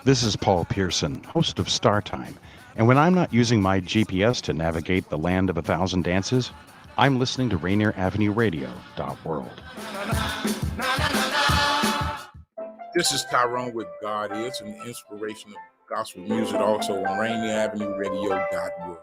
This is Paul Pearson, host of Star Time. And when I'm not using my GPS to navigate the land of a thousand dances, I'm listening to Rainier Avenue Radio. World. This is Tyrone with God Is, an inspiration of gospel music, also on Rainier Avenue Radio.org.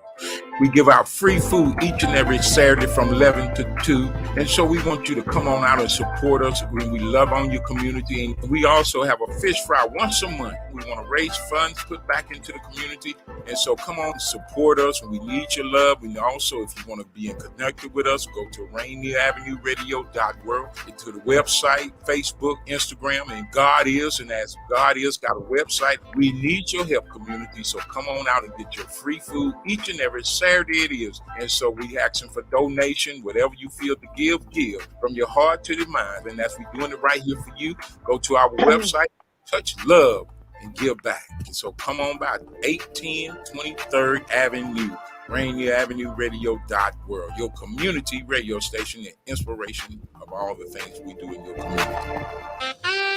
We give out free food each and every Saturday from 11 to 2. And so we want you to come on out and support us when we love on your community. And we also have a fish fry once a month. We want to raise funds, put back into the community. And so come on and support us. We need your love. And also, if you want to be connected with us, go to Rainier Avenue Radio.org, to the website, Facebook, Instagram, and God Is. And as God Is got a website, we need your help, community. So come on out and get your free food each and every Saturday it is. And so we asking for donation, whatever you feel to give from your heart to the mind. And as we're doing it right here for you, go to our website, touch love and give back. And so come on by 810 23rd Avenue, Rainier Avenue Radio.world, your community radio station and inspiration of all the things we do in your community.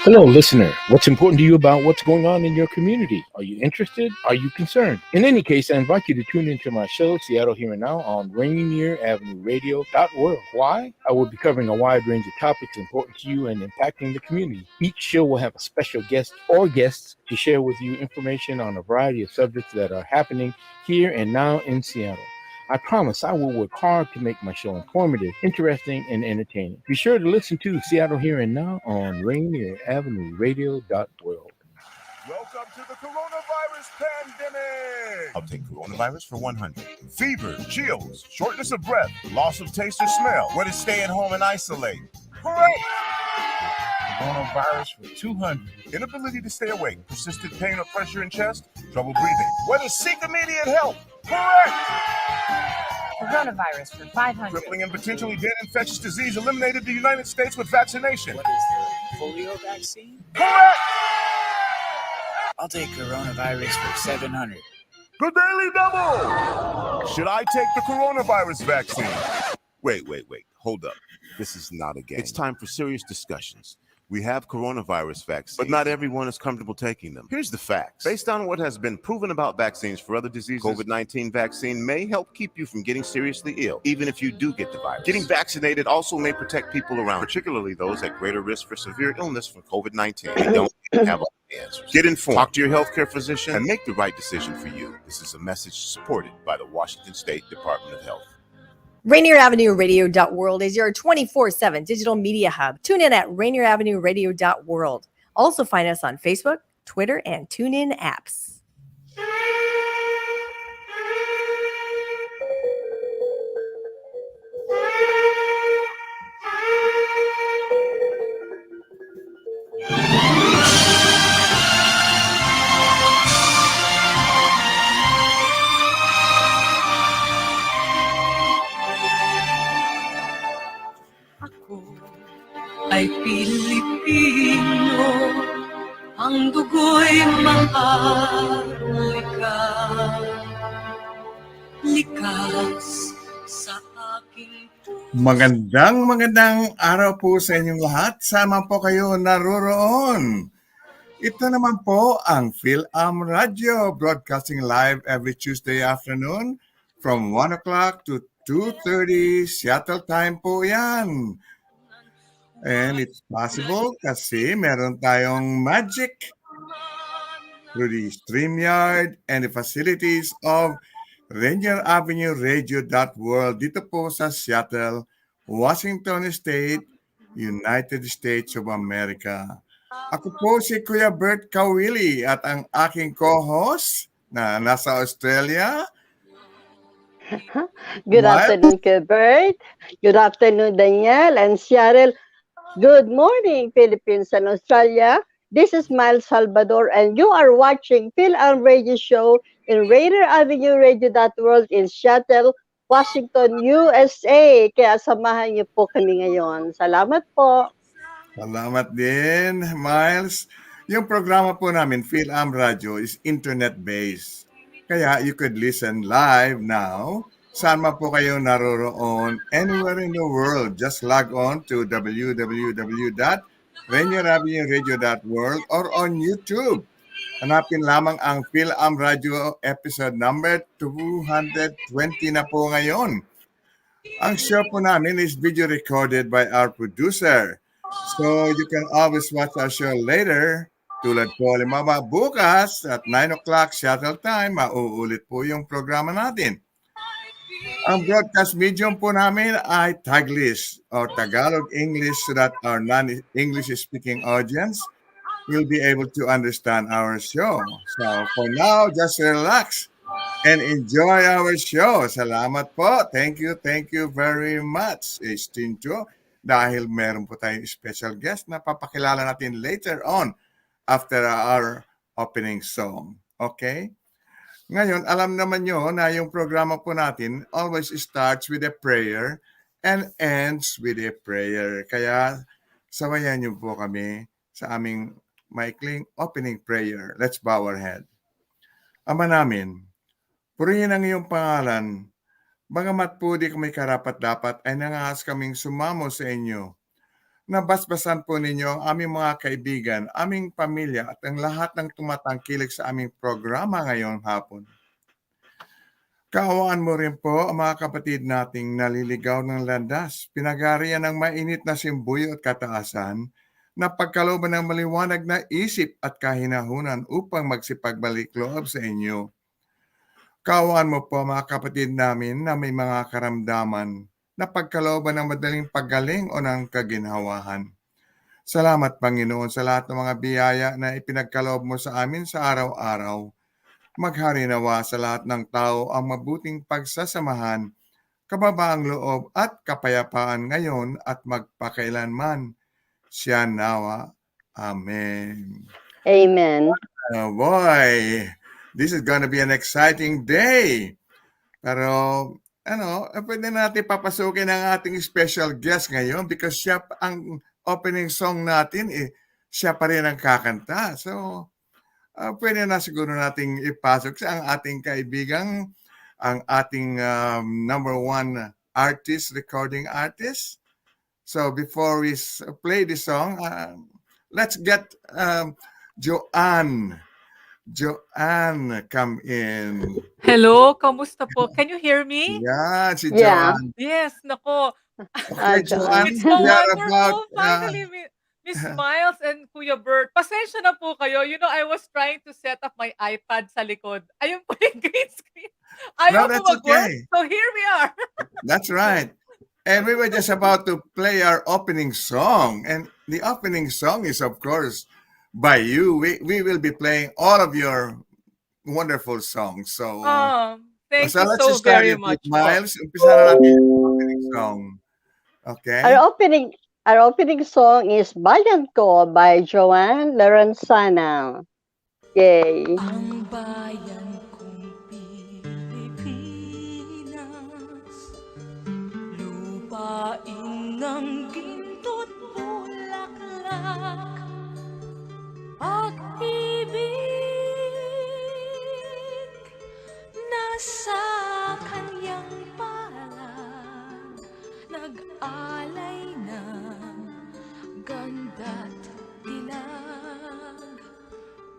Hello, listener. What's important to you about what's going on in your community? Are you interested? Are you concerned? In any case, I invite you to tune into my show, Seattle Here and Now, on Rainier Avenue Radio.world. Why? I will be covering a wide range of topics important to you and impacting the community. Each show will have a special guest or guests to share with you information on a variety of subjects that are happening here and now in Seattle. I promise I will work hard to make my show informative, interesting, and entertaining. Be sure to listen to Seattle Here and Now on Rainier Avenue Radio.world. Welcome to the coronavirus pandemic. I'll take coronavirus for 100. Fever, chills, shortness of breath, loss of taste or smell. What is stay at home and isolate? Correct. Coronavirus for 200. Inability to stay awake, persistent pain or pressure in chest, trouble breathing. What is seek immediate help? Correct. Coronavirus for 500. Crippling and potentially dead infectious disease eliminated in the United States with vaccination. What is the polio vaccine? Correct. I'll take coronavirus for 700. The Daily Double. Should I take the coronavirus vaccine? Wait. Hold up. This is not a game. It's time for serious discussions. We have coronavirus vaccines, but not everyone is comfortable taking them. Here's the facts. Based on what has been proven about vaccines for other diseases, COVID-19 vaccine may help keep you from getting seriously ill, even if you do get the virus. Getting vaccinated also may protect people around, particularly those at greater risk for severe illness from COVID-19. They don't have all the answers. Get informed, talk to your healthcare physician, and make the right decision for you. This is a message supported by the Washington State Department of Health. Rainier Avenue Radio.world is your 24/7 digital media hub. Tune in at Rainier Avenue Radio.world. Also find us on Facebook, Twitter, and TuneIn apps. Ay Pilipino, ang dugo'y maharlika, likas sa aking puso. Magandang araw po sa inyong lahat. Sama po kayo naroroon. Ito naman po ang Fil-Am Radio, broadcasting live every Tuesday afternoon from 1 o'clock to 2:30 Seattle time po yan. And it's possible kasi meron tayong magic through the StreamYard and the facilities of Rainier Avenue Radio.world dito po sa Seattle, Washington State, United States of America. Ako po si Kuya Bert Caoili at ang aking co-host na nasa Australia. Good afternoon, Kuya Bert. Good afternoon, Danielle and Cheryl. Good morning, Philippines and Australia. This is Miles Salvador, and you are watching Fil-Am Radio Show in Rainier Avenue Radio.world in Seattle, Washington, USA. Kaya samahan niyo po kami ngayon. Salamat po. Salamat din, Miles. Yung programa po namin, Fil-Am Radio, is internet-based. Kaya you could listen live now. Saan man po kayo naroroon, anywhere in the world, just log on to www.rainieravenuradio.world or on YouTube. Hanapin lamang ang Fil-Am Radio episode number 220 na po ngayon. Ang show po namin is video recorded by our producer. So you can always watch our show later. Tulad po, halimbawa bukas at 9 o'clock Seattle time, mauulit po yung programa natin. Ang broadcast medium po namin ay Taglish or Tagalog English so that our non-English speaking audience will be able to understand our show. So for now, just relax and enjoy our show. Salamat po. Thank you very much, Stinto. Dahil meron po tayong special guest na papakilala natin later on after our opening song. Okay? Ngayon, alam naman nyo na yung programa po natin always starts with a prayer and ends with a prayer. Kaya sabayan nyo po kami sa aming maikling opening prayer. Let's bow our head. Ama namin, purihin ang iyong pangalan. Bagamat po di kami karapat-dapat ay nangaas kaming sumamo sa inyo. Nabasbasan po ninyo ang aming mga kaibigan, aming pamilya at ang lahat ng tumatangkilik sa aming programa ngayong hapon. Kaawaan mo rin po ang mga kapatid nating naliligaw ng landas, pinagarian ng mainit na simbuyo at kataasan, na pagkalooban ng maliwanag na isip at kahinahunan upang magsipagbalik loob sa inyo. Kaawaan mo po mga kapatid namin na may mga karamdaman na pagkalooban ng madaling paggaling o ng kaginhawahan. Salamat Panginoon sa lahat ng mga biyaya na ipinagkaloob mo sa amin sa araw-araw. Maghari nawa sa lahat ng tao ang mabuting pagsasamahan, kababaang loob at kapayapaan ngayon at magpakailanman. Siya nawa. Amen. Amen. Oh boy, this is gonna be an exciting day. Pero, pwede natin papasukin ang ating special guest ngayon because siya ang opening song natin, siya pa rin ang kakanta. So, pwede na siguro nating ipasok sa ang ating kaibigang, ang ating number one artist, recording artist. So before we play the song, let's get JoAnne. JoAnne, come in. Hello, kamusta po? Can you hear me? Yeah, si Yeah. JoAnne. Yes, nako. Okay, JoAnne, It's so we are wonderful. about... Finally, Miss Miles and Kuya Bert. Pasensya na po kayo. You know, I was trying to set up my iPad sa likod. Ayun po yung green screen. Ayaw po that's mag-work. okay. So here we are. That's right. And we were just about to play our opening song. And the opening song is, of course, by you. We will be playing all of your wonderful songs. So, Thank so you let's so just start very it much with po. Miles. Umpisa na natin yung opening song. Okay? Our opening song is Bayan Ko by JoAnne Lorenzana. Yay. Ang bayan kong Pilipinas, lupain ng ginto't bulaklak, pag-ibig nasa kanyang palad, nag-alay ng ganda't dilag,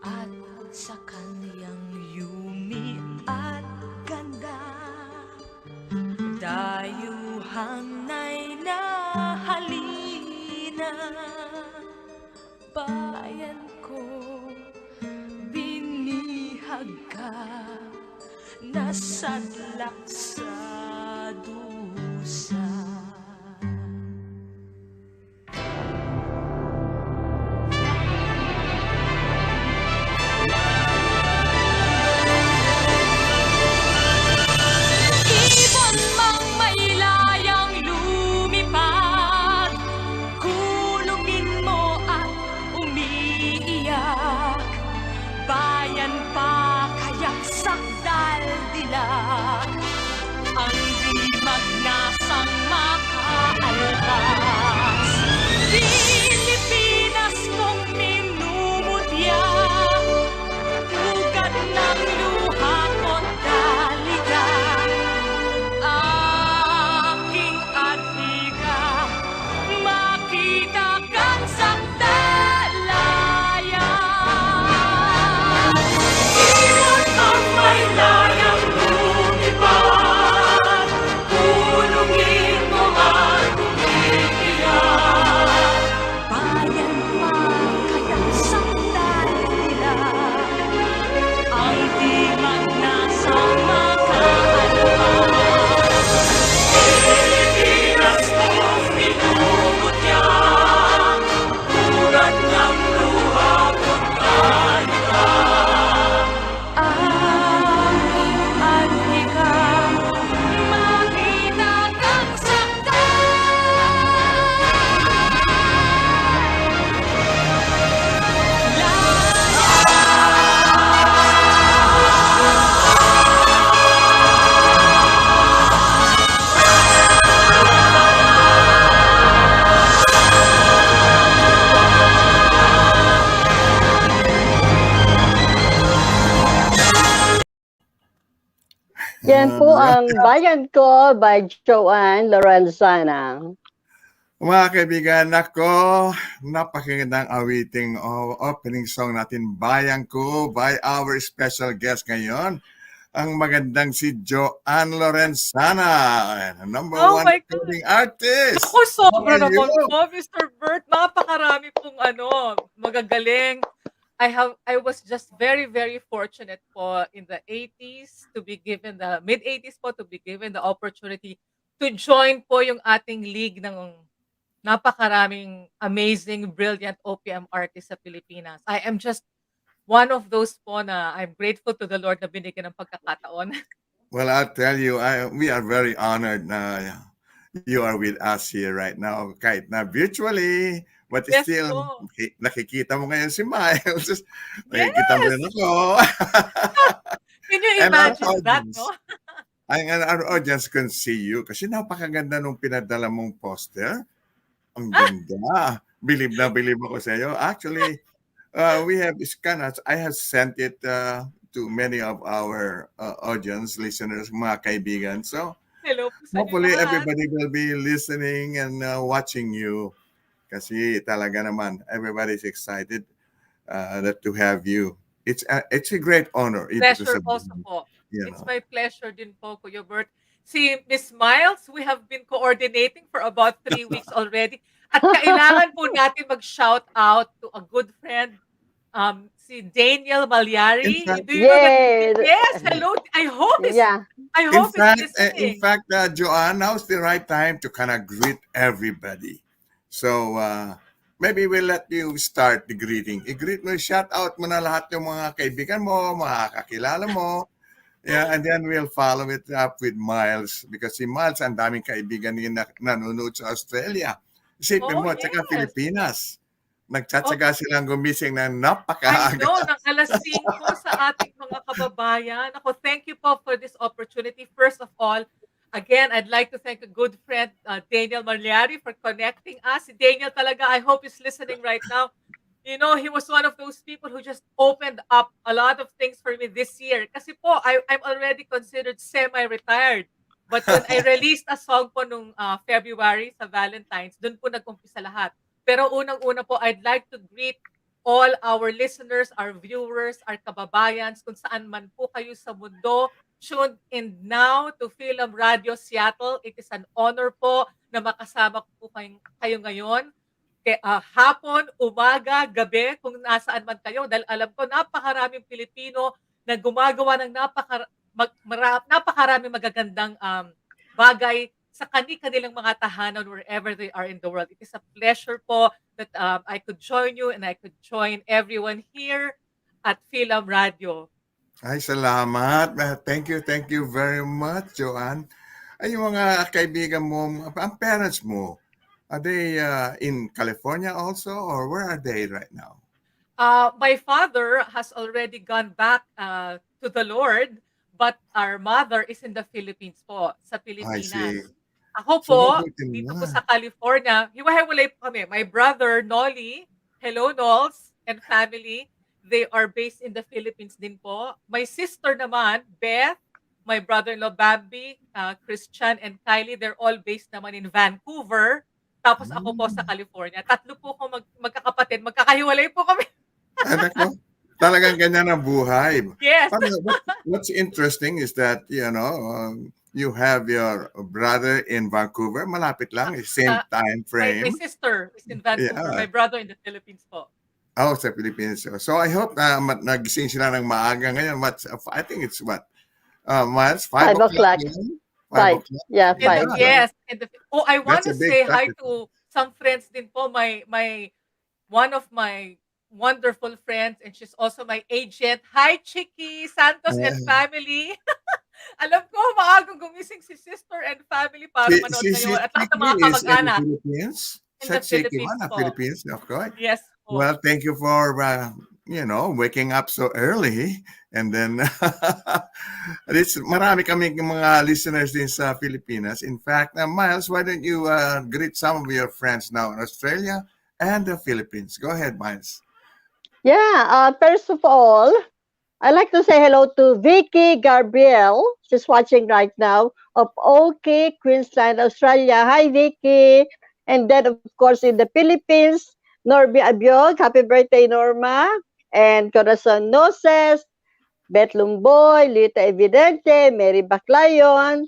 at sa kanyang yumi at ganda, dayuhang na'y nahalina. Bayan ko, binihag ka, nasadlak sa dusa. Ibon mang mailayang lumipad, kulungin mo at umiiyak. Bayan pa kaya't sakdal dilag, ang di magnasang makaalpas. Pilipinas kong minumutya, ugat ng luha ko't dalida. Aking adhiga, makita kang sakdalayan. Yan po ang Bayan Ko by JoAnne Lorenzana. Mga kaibigan, ako, napakagandang awiting opening song natin, Bayan Ko, by our special guest ngayon, ang magandang si JoAnne Lorenzana, number one recording artist. Ako, sobra How are naman you? po, Mr. Bert. Napakarami pong magagaling. I was just very, very fortunate po in the 80s to be given the mid-80s po to be given the opportunity to join po yung ating league ng napakaraming amazing, brilliant OPM artists sa Pilipinas. I am just one of those po na I'm grateful to the Lord na binigyan ng pagkakataon. Well, I'll tell you, we are very honored na you are with us here right now, kahit na virtually, but Yes still, po. nakikita mo ngayon si Miles, nakikita mo rin ako. Can you And our imagine that, audience, no? our audience can see you kasi napakaganda nung pinadala mong poster. Ang ganda. Believe na believe ako sa iyo. Actually, we have scanners. I have sent it to many of our audience, listeners, mga kaibigan. So, Hello po sa inyo hopefully lahat. everybody will be listening and watching you. Kasi talaga naman, everybody's excited to have you. It's a great honor. Pleasure also po. It's my pleasure din po, Kuya Bert. Si Miss Miles, we have been coordinating for about 3 weeks already. At kailangan po natin mag-shout out to a good friend, si Daniel Malyari. In fact, Do you know that? Yes. Yes, hello. I hope he's In listening. fact, JoAnne, now's the right time to kind of greet everybody. So, maybe we'll let you start the greeting. I-greet mo, shout out mo na lahat yung mga kaibigan mo, mga kakilala mo. Yeah, and then we'll follow it up with Miles because si Miles, ang daming kaibigan niya na nanonood sa Australia. Isipin mo, tsaka Pilipinas. Nagtsatsaga silang gumising na I napakaaga. know, ng alas 5 sa ating mga kababayan. Ako, thank you po for this opportunity. First of all, again, I'd like to thank a good friend, Daniel Malyari, for connecting us. Si Daniel talaga, I hope he's listening right now. You know, he was one of those people who just opened up a lot of things for me this year. Kasi po, I'm already considered semi-retired. But when I released a song po nung February sa Valentine's, dun po nag-umpisa lahat. Pero unang-una po, I'd like to greet all our listeners, our viewers, our kababayans, kung saan man po kayo sa mundo. Tuned in now to Fil-Am Radio Seattle. It is an honor po na makasama po kayo ngayon. Hapon, umaga, gabi, kung nasaan man kayo. Dahil alam ko, napakaraming Pilipino na gumagawa ng napakaraming magagandang bagay sa kanilang mga tahanan wherever they are in the world. It is a pleasure po that I could join you and I could join everyone here at Fil-Am Radio. Ay, salamat. Thank you very much, JoAnne. Ay, yung mga kaibigan mo, ang parents mo, are they in California also or where are they right now? My father has already gone back to the Lord, but our mother is in the Philippines po, sa Pilipinas. I see. Ako So, po, mabuti dito na. po sa California, hiwa-hiwalay po kami. My brother, Nolly, hello Nols, and family, they are based in the Philippines din po. My sister naman, Beth, my brother-in-law, Bambi, Christian, and Kylie, they're all based naman in Vancouver. Tapos ako po sa California. Tatlo po ko magkakapatid. Magkakahiwalay po kami. Ano? Talagang ganyan ang buhay. Yes. What's interesting is that, you have your brother in Vancouver, malapit lang, same time frame. My sister is in Vancouver. Yeah. My brother in the Philippines po. Oh, sa Philippines. So I hope na nagising sila ng maaga ngayon. I think it's what? Miles, 5 o'clock. 5 o'clock. Yeah, 5. Yes. I want That's a to big say hi sacrifice. to some friends din po. One of my wonderful friends, and she's also my agent. Hi, Chiki, Santos, and family. Alam ko, maagang gumising si sister and family para manood ngayon. At lahat ng mga kamag-anak. In the Philippines? Philippines, of course. Yes. Po. Well, thank you for, waking up so early. And then, marami kami mga listeners din sa Pilipinas. In fact, Miles, why don't you greet some of your friends now in Australia and the Philippines? Go ahead, Miles. Yeah, first of all, I'd like to say hello to Vicky Gabriel. She's watching right now of OK, Queensland, Australia. Hi, Vicky. And then, of course, in the Philippines, Norby Abiog. Happy birthday, Norma. And Corazon Noses, Beth Lumboy, Lita Evidente, Mary Baclayon,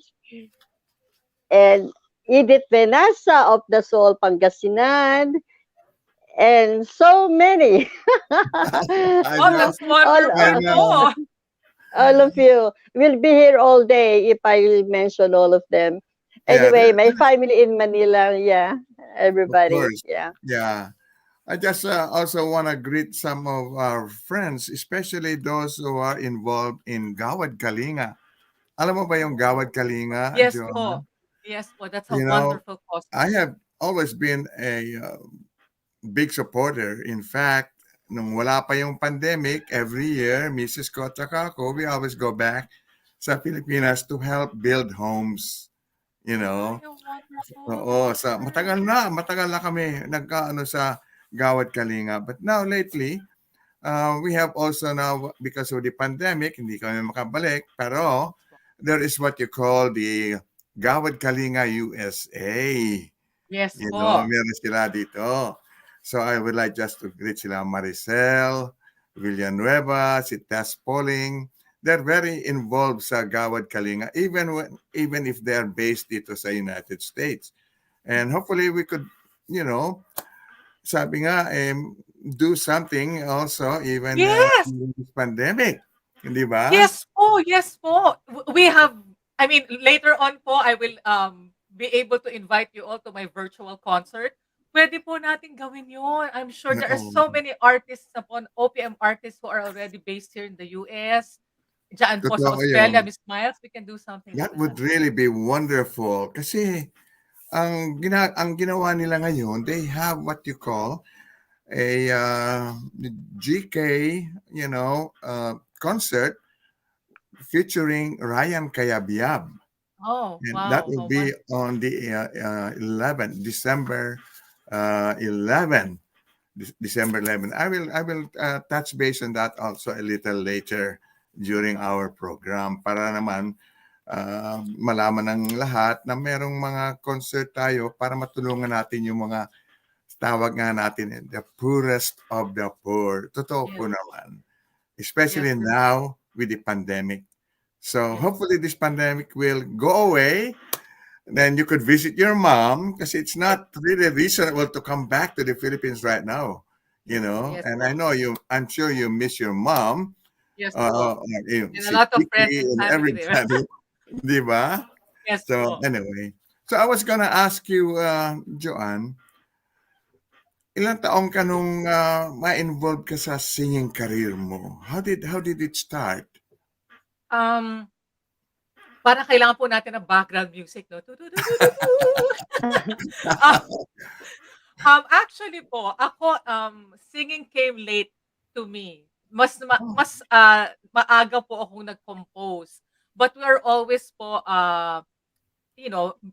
and Edith Venasa of the Soul, Pangasinan, and so many. I Oh, know. that's wonderful I all, know. po. all of you will be here all day if I will mention all of them. Yeah, Anyway, my family in Manila, yeah, of everybody, course. yeah. Yeah. I just also want to greet some of our friends, especially those who are involved in Gawad Kalinga. Alam mo ba yung Gawad Kalinga, Yes po. Joanne? Yes po. That's a You know, wonderful cause I po. have always been a big supporter. In fact, nung wala pa yung pandemic, every year, Mrs. ko at saka ako, we always go back sa Pilipinas to help build homes. You know, Ay, ang wonderful. oo, matagal na kami nagkaano sa Gawad Kalinga. But now lately, we have also now, because of the pandemic, hindi kami makabalik, pero there is what you call the Gawad Kalinga USA. Yes You know, po. meron sila dito. So I would like just to greet sila Maricel, Villanueva, si Tess Pauling. They're very involved sa Gawad Kalinga, even if they're based dito sa United States. And hopefully we could, you know, sabi nga, do something also even Yes. during this pandemic. Hindi ba? Yes po. Yes po. We have, I mean, later on po, I will be able to invite you all to my virtual concert. Pwede po natin gawin yun. I'm sure there are Oo. so many artists upon OPM artists who are already based here in the US. Diyan po sa Totoo Australia, yun. Miss Miles, we can do something like That would that. really be wonderful. Kasi ang ginawa nila ngayon, they have what you call a GK, you know, concert featuring Ryan Kayabyab. Oh, And that wow. will How be wonderful. on the 11th, December 11. December 11. I will touch base on that also a little later during our program para naman malaman ng lahat na merong mga concert tayo para matulungan natin yung mga tawag nga natin the poorest of the poor. Totoo po Yes. naman. Especially Yes, sir. now with the pandemic. So Yes. hopefully this pandemic will go away. Then you could visit your mom because it's not really reasonable to come back to the Philippines right now, you know. Yes And I po. know I'm sure you miss your mom, Yes po. And a si lot of friends Kiki and and family there. everybody, di ba? Yes So po. anyway, so I was gonna ask you, Joanne, ilang taong ka nung ma-involve ka sa singing career mo? How did it start? Um, Parang kailangan po natin ng background music, no? Ah, Actually po, ako, singing came late to me. Maaga po akong nag-compose. But we are always po,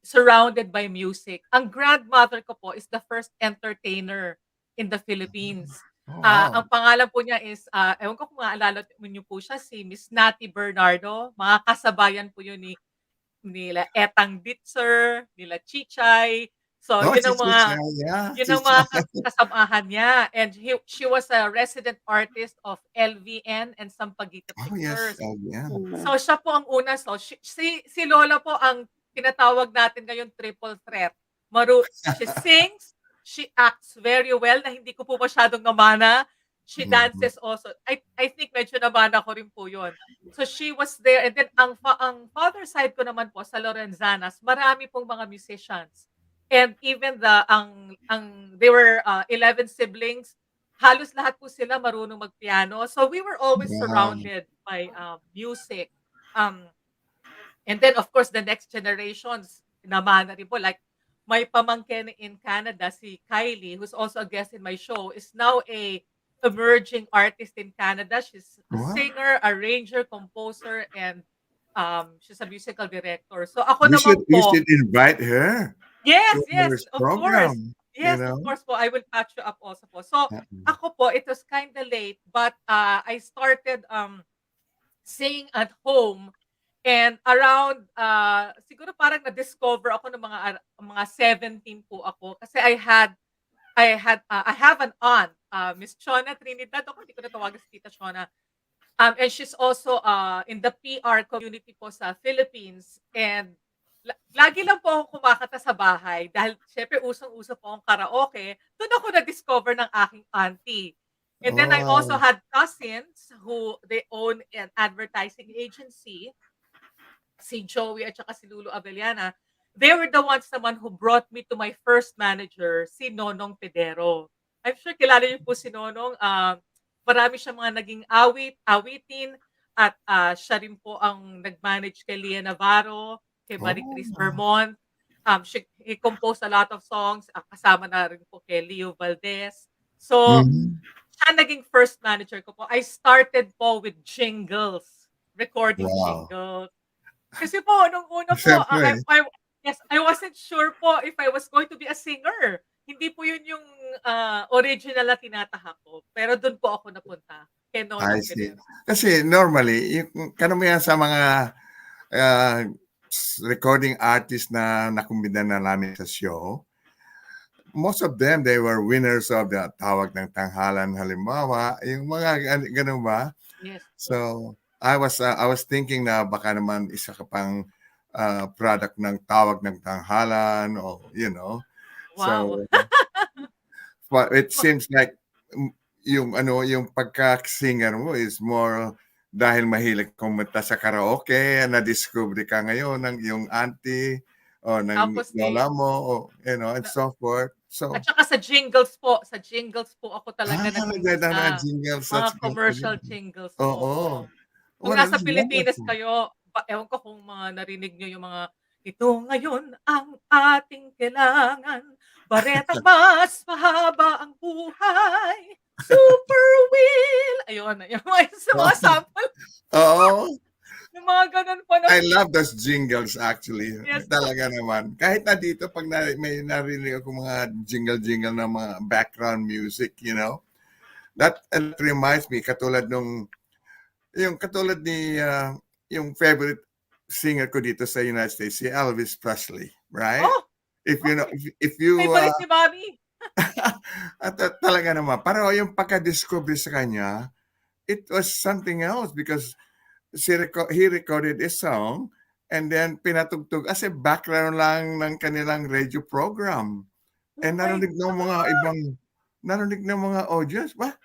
surrounded by music. Ang grandmother ko po is the first entertainer in the Philippines. Oh, wow. Ang pangalan po niya is, ewan ko kung maalala niyo po siya, si Miss Nati Bernardo. Mga kasabayan po yun nila Etang Ditzer, nila Chichay. So, Oh, yun si ang mga Chicha, yeah, yun ang Chicha. mga kasamahan niya. And she was a resident artist of LVN and Sampaguita Oh, yes, Pictures. yeah. So, siya po ang una. So, si Lola po ang tinatawag natin ngayon triple threat. She sings, she acts very well na hindi ko po masyadong namana. She Mhm. dances also. I think medyo namana ko rin po yun. So, she was there. And then, ang father side ko naman po sa Lorenzanas, marami pong mga musicians. And even they were 11 siblings. Halos lahat po sila marunong magpiano. So we were always Wow. surrounded by music. And then of course the next generations naman na rin po, like my pamangkin in Canada, si Kylie, who's also a guest in my show, is now a emerging artist in Canada. She's a Wow. singer, arranger, composer, and she's a musical director. So ako You naman should po, invite her yes, to yes, our of course. program, you Yes, of know. course po. I will catch you up also po. So, Uh-uh. ako po, it was kind of late, but I started sing at home. And around, siguro parang na-discover ako ng mga 17 po ako kasi I have an aunt, Miss Chona Trinidad. Ako hindi ko natawagan si Tita Chona. And she's also in the PR community po sa Philippines. And lagi lang po ako kumakanta sa bahay dahil syempre usong-uso po ang karaoke. Doon ako na-discover ng aking auntie. And then I also had cousins who they own an advertising agency, si Joey at saka si Lulu Avellana. They were the ones naman who brought me to my first manager, si Nonong Pedero. I'm sure kilala niyo po si Nonong. Marami siyang mga naging awitin at siya rin po ang nag-manage kay Lia Navarro, kay Marie Chris Vermont. He composed a lot of songs. Kasama na rin po kay Leo Valdez. So, siya naging first manager ko po. I started po with jingles, recording jingles. Kasi po, nung una po, I wasn't sure po if I was going to be a singer. Hindi po yun yung original na tinatahak ko. Pero doon po ako napunta. Kay Nonong Pedero. Kasi normally, karamihan sa mga recording artists na nakumbida na namin sa show, most of them, they were winners of the Tawag ng Tanghalan, halimbawa. Yung mga ganun ba? Yes. So, I was thinking na baka naman isa ka pang product ng Tawag ng Tanghalan or Wow. So but it seems like yung pagka-singer mo is more dahil mahilig kumanta sa karaoke, na-discover ka ngayon ng yung auntie o ng lola mo and so forth. So, at saka sa jingles po ako talaga nagsimula. Mga commercial jingles po. Oo. Kung nasa Pilipinas kayo, ewan ko kung narinig nyo yung mga, ito ngayon ang ating kailangan, baretang mas mahaba ang buhay, super wheel. Ayun, yung mga sample. Oo. Yung mga ganun po. I love those jingles actually. Yes. Talaga naman. Kahit na dito, pag may narinig ako mga jingle-jingle na mga background music, that reminds me, katulad yung favorite singer ko dito sa United States, si Elvis Presley, right? Oh, if you favorite ni Bobby. talaga naman. Pero yung pagka-discover sa kanya, it was something else because he recorded a song and then pinatugtog as a background lang ng kanilang radio program. And narinig ng mga audience, ba?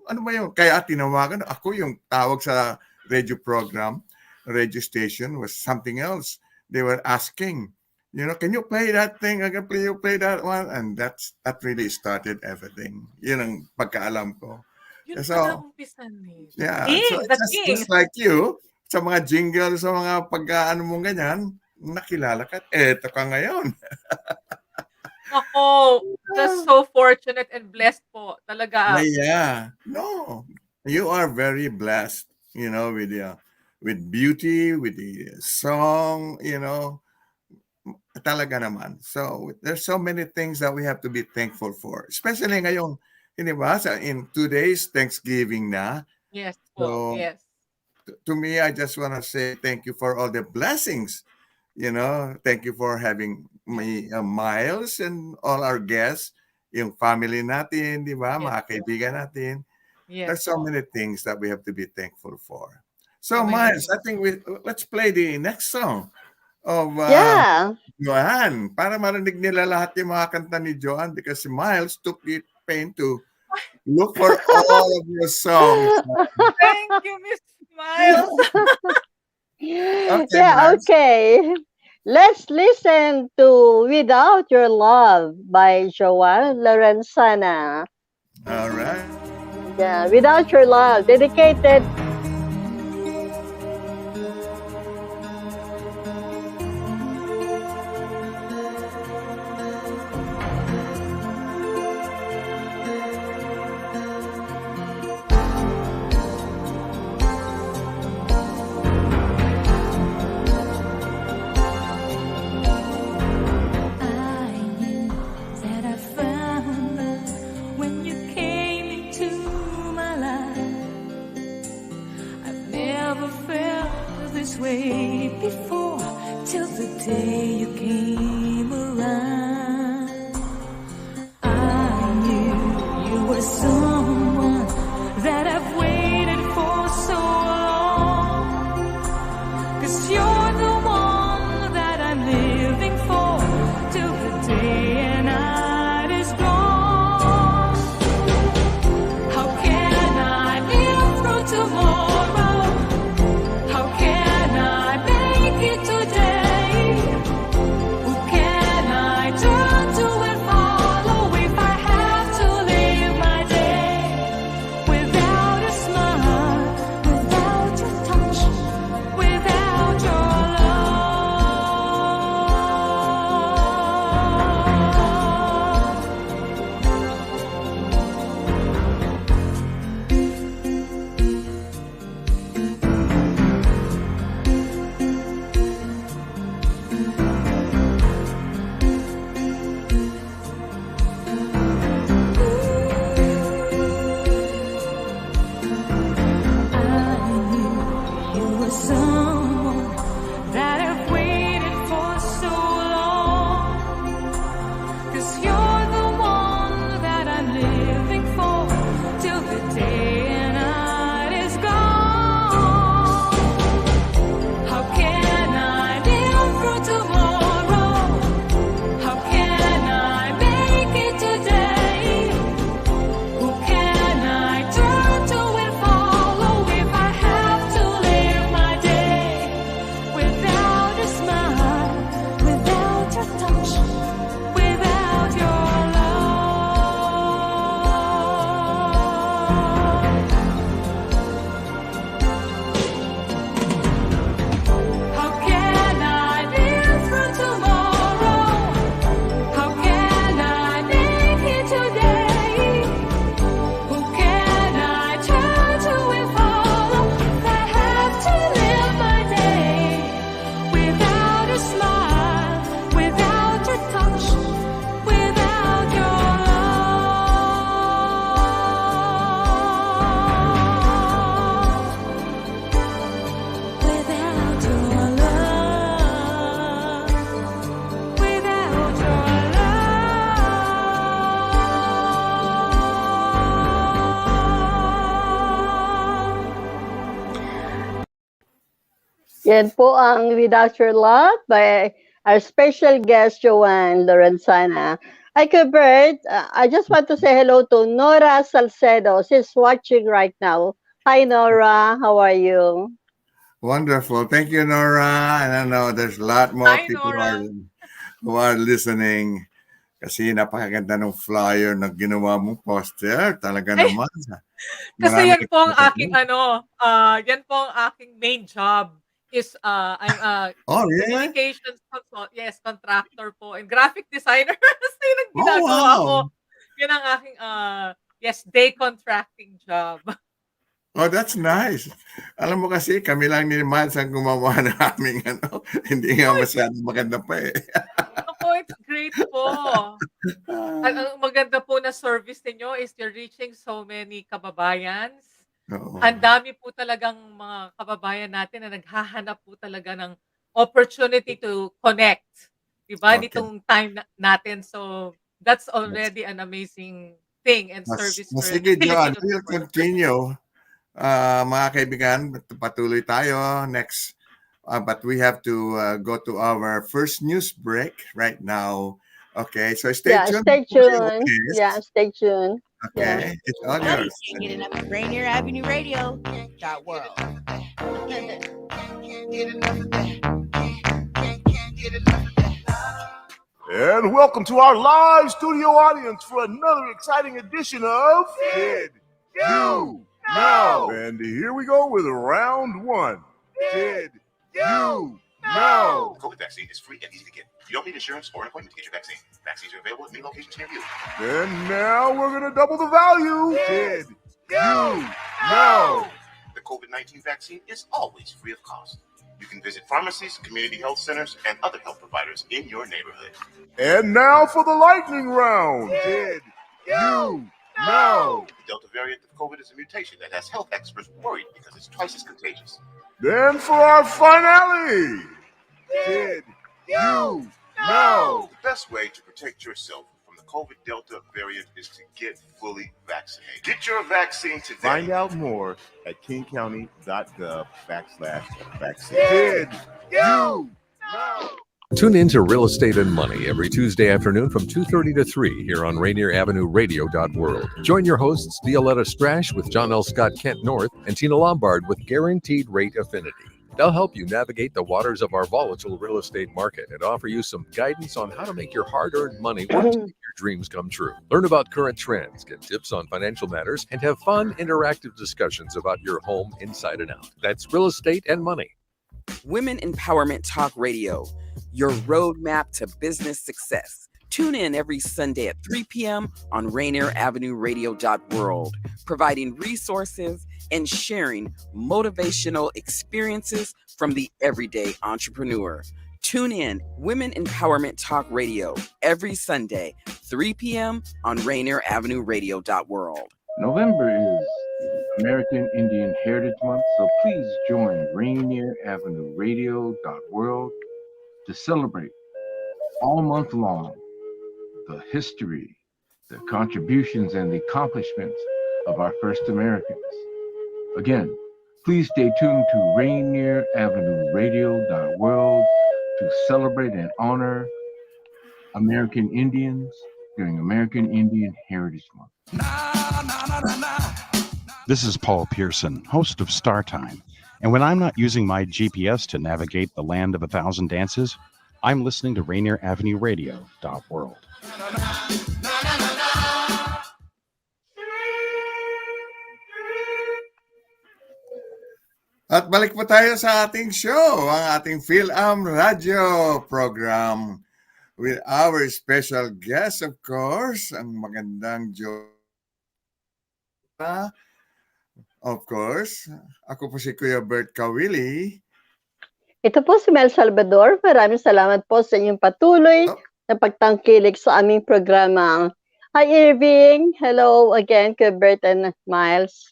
Ano ba yun? Kaya tinawagan, ako yung tawag sa radio program, radio station was something else. They were asking, can you play that thing? Can you play that one? And that really started everything. Yun ang pagkaalam ko. Yun So, pala umpisan eh. yeah. King, So the it's king. just like you, sa mga jingle, sa mga pagkaano mo ganyan, nakilala ka. Eto ka ngayon. Ako, just so fortunate and blessed po. Talaga. Yeah. No. You are very blessed, with beauty, with the song, talaga naman. So there's so many things that we have to be thankful for. Especially ngayong, in 2 days, Thanksgiving na. Yes po, So, yes. To me, I just want to say thank you for all the blessings. Thank you for having my Miles and all our guests, yung family natin, di ba? Yes. Mga kaibigan natin. Yes. There's so many things that we have to be thankful for. So, Oh my Miles, I think let's play the next song of Yeah. JoAnne para marinig nila lahat yung mga kanta ni JoAnne because Miles took the pain to look for all of your songs. Thank you, Miss Miles. Yeah, Miles. okay. Let's listen to Without Your Love by JoAnne Lorenzana. All right. Yeah, Without Your Love, dedicated. I knew that I found love when you came into my life. never felt this way before, till the day you came around. I knew you were someone that I've waited for so long, 'cause you're the one that I'm living for, till the day and night is gone. How can I live through tomorrow? How can I make it today? Who can I turn to and follow if I have to live my day without a smile, without your touch, without your you were someone that I've waited for so long, 'cause you're the one that I'm living for, till the day and night is gone. How can I live through tomorrow? How can I make it today? Who can I turn to and follow if I have to live my day without a smile, without your touch, without your love? How can I live through tomorrow? How can I make it today? Who can I turn to and follow if I have to live my day without a smile, without your touch, without your love? Without your love, without your love. Yan po ang Without Your Love by our special guest, JoAnne Lorenzana. Hi, Kuya Bert. I just want to say hello to Nora Salcedo. She's watching right now. Hi, Nora. How are you? Wonderful. Thank you, Nora. And I know there's a lot more Hi, people Nora. who are listening. Kasi napakaganda ng flyer na ginawa mong poster. Talaga Ay, naman. kasi Marami yan po ang ka- aking yan po ang aking main job is I'm a Oh, really? communications contractor po and graphic designer. Kasi yun ang Oh, ginagawa ko. wow. Yun ang aking day contracting job. Oh, that's nice. Alam mo kasi, kami lang ni Miles ang gumawa ng aming hindi nga masyadong maganda pa eh. Ako, it's great po. Ang maganda po na service ninyo is you're reaching so many kababayans. Oo. Ang dami po talagang mga kababayan natin na naghahanap po talaga ng opportunity to connect. Diba? Okay. Nitong time natin. So, that's already an amazing thing and service for Sige, the John, Filipino we'll people. continue. Mga kaibigan, patuloy tayo next. But we have to go to our first news break right now. Okay, so stay tuned. Stay tuned. Yes. Yeah, stay tuned. Okay, it's all yours. Get it up at Rainier Avenue Radio .world. And welcome to our live studio audience for another exciting edition of Did You Know? And here we go with round one. Did you know? The COVID vaccine is free and easy to get. You don't need insurance or an appointment to get your vaccine. Vaccines are available at many locations near you. And now we're going to double the value. Did you know? The COVID-19 vaccine is always free of cost. You can visit pharmacies, community health centers, and other health providers in your neighborhood. And now for the lightning round. Did you know? The Delta variant of COVID is a mutation that has health experts worried because it's twice as contagious. Then for our finale, did you know? The best way to protect yourself from the COVID Delta variant is to get fully vaccinated. Get your vaccine today. Find out more at kingcounty.gov/vaccine. Did you know? Tune in to Real Estate and Money every Tuesday afternoon from 2:30 to 3 here on Rainier Avenue Radio.world. Join your hosts Violetta Strash with John L. Scott Kent North and Tina Lombard with Guaranteed Rate Affinity. They'll help you navigate the waters of our volatile real estate market and offer you some guidance on how to make your hard-earned money work to make your dreams come true. Learn about current trends, get tips on financial matters, and have fun, interactive discussions about your home inside and out. That's Real Estate and Money. Women Empowerment Talk Radio, your roadmap to business success. Tune in every Sunday at 3 p.m. on Rainier Avenue Radio.world, providing resources and sharing motivational experiences from the everyday entrepreneur. Tune in Women Empowerment Talk Radio every Sunday, 3 p.m. on Rainier Avenue Radio.world. November is American Indian Heritage Month, so please join Rainier Avenue Radio.world to celebrate all month long the history, the contributions, and the accomplishments of our first Americans. Again, please stay tuned to Rainier Avenue Radio.world to celebrate and honor American Indians during American Indian Heritage Month. This is Paul Pearson, host of Star Time. And when I'm not using my GPS to navigate the land of 1,000 dances, I'm listening to Rainier Avenue Radio.world. At balik po tayo sa ating show, ang ating Fil-Am Radio program with our special guest, of course, ang magandang of course, ako po si Kuya Bert Caoili. Ito po si Mel Salvador. Maraming salamat po sa inyong patuloy na pagtangkilik sa aming programa. Hi, Irving. Hello again, Kuya Bert and Miles.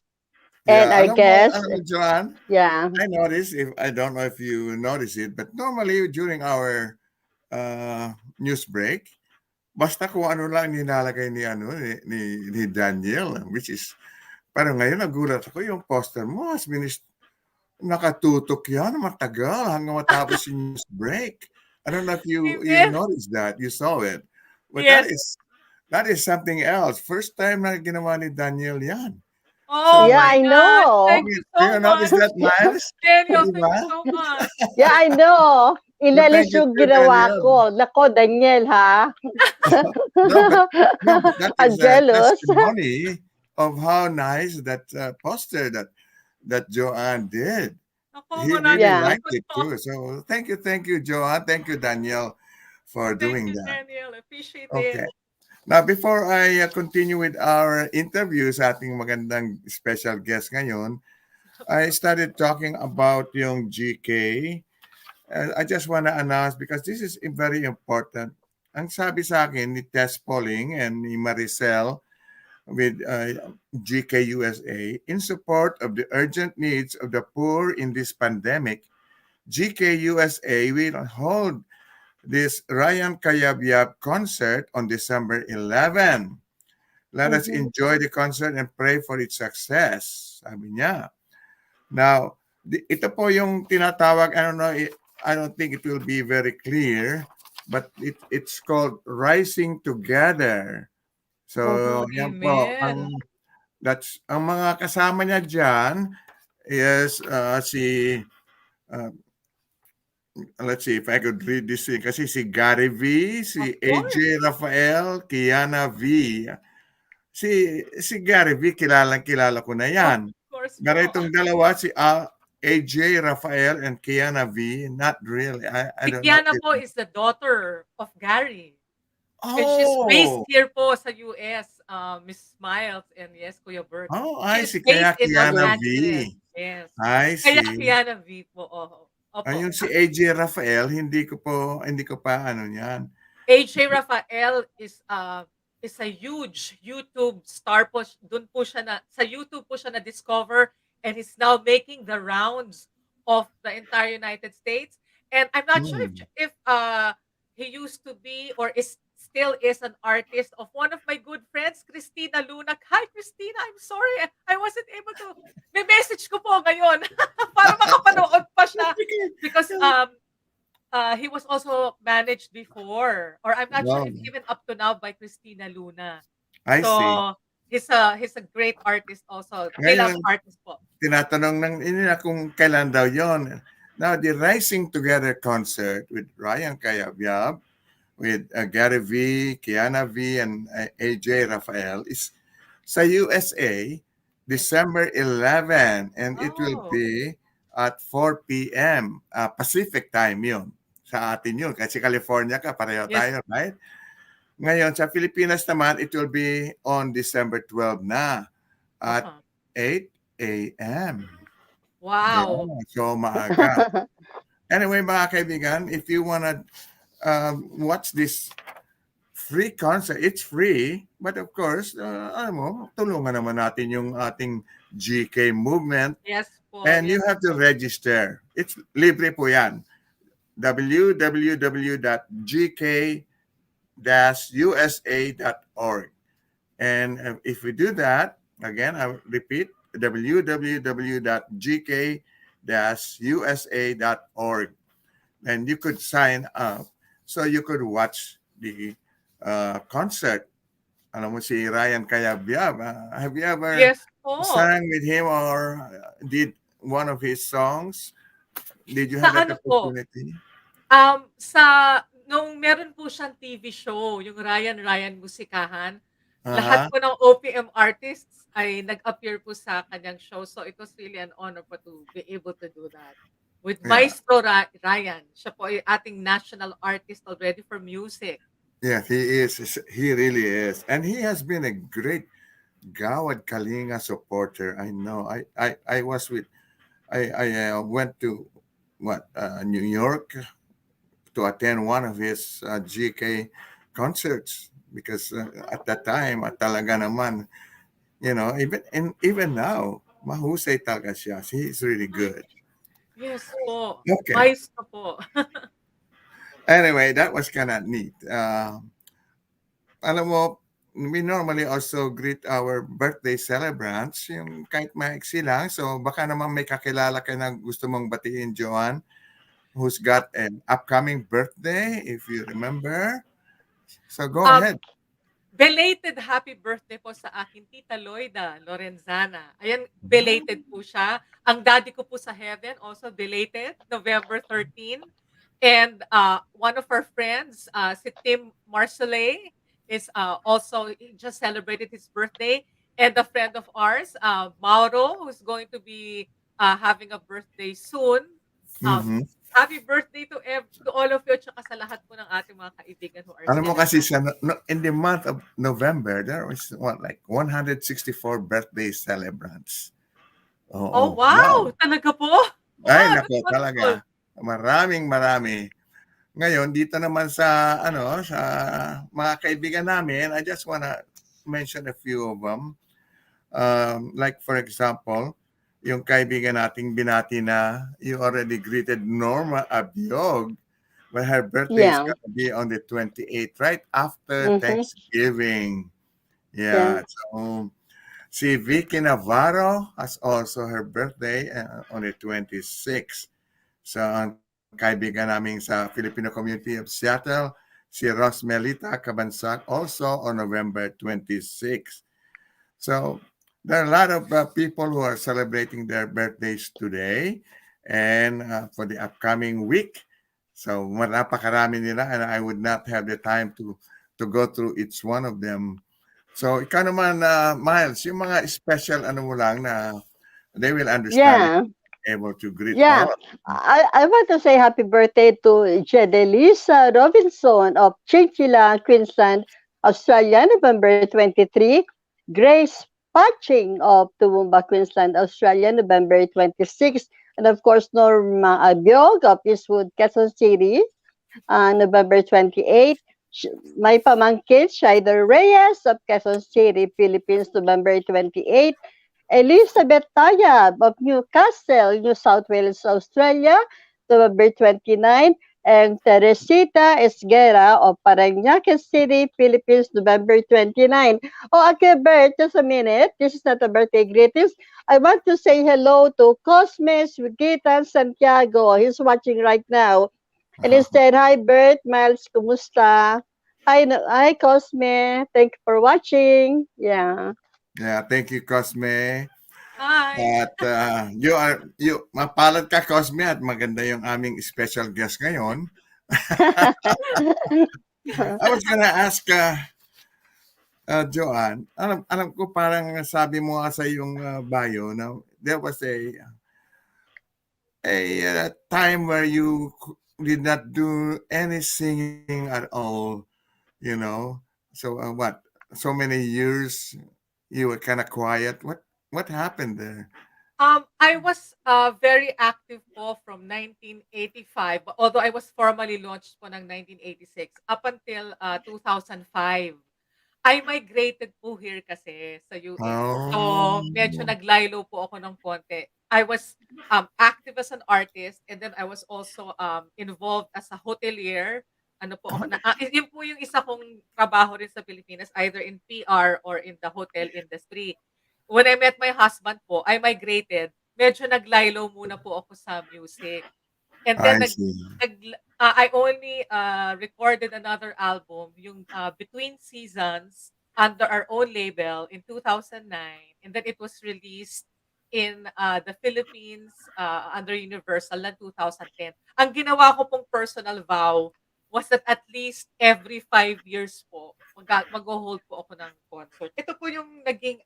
And our guest. JoAnne, yeah. I noticed, I don't know if you notice it, but normally during our news break, basta kung ano lang nilalagay ni Daniel, which is, parang ngayon nagulat ako, yung poster mo, nakatutok yan, matagal, hanggang matapos yung news break. I don't know if you noticed that, you saw it. But Yes. that is something else. First time na ginawa ni Daniel yan. Oh, Yeah, my I God. know. Thank you so Do you notice much. that, Miles? Daniel, Di thank ba? you so much. Yeah, I know. Ilalis Thank you yung to ginawa Daniel. ko. Nako, Daniel, ha? No, but that I'm is a jealous. testimony of how nice that poster that JoAnne did. Ako, He maraming really Yeah. liked it salamat po. too. So thank you, JoAnne. Thank you, Daniel, for Thank doing you, that. Daniel. Appreciate Okay. it. Now, before I continue with our interview sa ating magandang special guest ngayon, I started talking about yung GK. I just want to announce because this is very important. Ang sabi sa akin ni Tess Pauling and ni Maricel with GK USA, in support of the urgent needs of the poor in this pandemic, GK USA will hold this Ryan Kayabyab concert on December 11. Let us enjoy the concert and pray for its success, sabi niya. Now, ito po yung tinatawag, I don't think it will be very clear, but it's called Rising Together. So, yan po. Amen. Ang mga kasama niya dyan is let's see if I could read this thing. Kasi si Gary V, si AJ Rafael, Kiana V. Si Gary V, kilala ko na yan. Of course Pero po. itong dalawa, si AJ Rafael and Kiana V, not really. I Si don't Kiana know. po is the daughter of Gary. Oh. And she's based here po sa US, Miss Miles and yes, Kuya Bert. Oh, I She's see. Kaya based in Los Kiana V. Angeles. Yes. I Kaya see. Kiana V po. Opo. Ayun si AJ Rafael, hindi ko pa ano yan. AJ Rafael is a huge YouTube star po. Doon po siya sa YouTube po siya na discover and is now making the rounds of the entire United States. And I'm not sure Mm. if he used to be or is still is an artist of one of my good friends, Christina Luna. Hi, Christina. I'm sorry. I wasn't able to. May message ko po ngayon para makapanood pa siya because he was also managed before, or I'm not sure Wow. if even up to now by Christina Luna. I see. So he's a great artist also. Fil-Am Ngayon, artist po. tinatanong ng nila kung kailan daw yon. Now, the Rising Together concert with Ryan Cayabyab, with Gary V, Kiana V, and AJ Rafael is sa USA, December 11, and it will Oh, be at 4 p.m. Pacific time yun. Sa atin yun. Kasi California ka, pareho yes. tayo, right? Ngayon, sa Pilipinas naman, it will be on December 12 na at 8 a.m. Wow. Yeah, so maaga. Anyway, mga kaibigan, if you wanna watch this free concert, it's free, but of course, alam mo, tulungan naman natin yung ating GK movement, Yes po. and you Yes have to po. register. It's libre po yan. www.gk-usa.org. And if we do that, again, I repeat, www.gk-usa.org. And you could sign up so you could watch the concert. Alam mo si Ryan Cayabyab, have you ever Yes po. sang with him or did one of his songs? Did you Sa have that ano po? opportunity? Nung meron po siyang TV show, yung Ryan Musikahan, Uh-huh. lahat po ng OPM artists ay nag-appear po sa kanyang show. So it was really an honor po to be able to do that. With Yeah. Maestro Ryan. Siya po ay ating national artist already for music. Yeah, he is. He really is. And he has been a great Gawad Kalinga supporter. I know. I was with, I went to New York to attend one of his GK concerts because at that time, talaga naman, you know, even now, mahusay talaga siya. He's really good. Yes po. Okay. Maestro po. Anyway, that was kind of neat. Alam mo, we normally also greet our birthday celebrants, yung kahit maiksi lang. So baka naman may kakilala ka na gusto mong batiin, JoAnne, who's got an upcoming birthday, if you remember. So go ahead. Belated happy birthday po sa akin, Tita Loida Lorenzana. Ayan, belated po siya. Ang daddy ko po sa heaven, also belated, November 13. And one of our friends, si Tim Marcellet, is also just celebrated his birthday. And a friend of ours, Mauro, who's going to be having a birthday soon. Mhm. Happy birthday to all of you at saka sa lahat po ng ating mga kaibigan who are Alam mo kasi celebrating. in the month of November, there was like 164 birthday celebrants. Oh, wow! Talaga po? Ay, Wow, nako, that's talaga. wonderful. Marami. Ngayon, dito naman sa sa mga kaibigan namin, I just wanna mention a few of them. Like for example, yung kaibigan nating binati na you already greeted Norma Abiog, but her birthday is Yeah. gonna be on the 28th, right after Mhm. Thanksgiving. Yeah. Yeah. So si Vicky Navarro has also her birthday on the 26th. So ang kaibigan namin sa Filipino community of Seattle, si Rosmelita Cabansac, also on November 26th. So there are a lot of people who are celebrating their birthdays today and for the upcoming week. So napakarami nila and I would not have the time to go through each one of them. So ikaw naman, Miles, yung mga special ano mo lang na they will understand Yeah. able to greet Yeah. all. I want to say happy birthday to Jedelisa Robinson of Chinchilla, Queensland, Australia, November 23. Grace Patching of Toowoomba, Queensland, Australia, November 26. And of course, Norma Abiog of Eastwood, Quezon City, November 28. My pamangkin, Shider Reyes of Quezon City, Philippines, November 28. Elizabeth Tayab of Newcastle, New South Wales, Australia, November 29, and Teresita Esguera of Parañaque City, Philippines, November 29. Oh, okay, Bert, just a minute. This is not a birthday greetings. I want to say hello to Cosmes Gitan Santiago. He's watching right now. And he said, hi, Bert, Miles, kumusta? Hi, Cosme. Thank you for watching. Yeah. Yeah, thank you, Cosme. Hi. At mapalad ka, Cosme, at maganda yung aming special guest ngayon. I was gonna ask JoAnne, alam ko parang sabi mo sa iyong bio na there was a time where you did not do any singing at all, you know. So what? So many years you were kind of quiet. What happened there? I was very active po from 1985, although I was formally launched po ng 1986 up until 2005. I migrated po here kasi sa US. So, medyo naglaylo po ako ng konti. I was active as an artist, and then I was also involved as a hotelier. Ano po ako na yun po yung isa kong trabaho rin sa Pilipinas, either in PR or in the hotel industry. When I met my husband po, I migrated. Medyo naglaylo muna po ako sa music. And then I only recorded another album, yung Between Seasons, under our own label in 2009. And then it was released in the Philippines under Universal ng 2010. Ang ginawa ko pong personal vow was that at least every 5 years po, mag-hold po ako ng concert. Ito po yung naging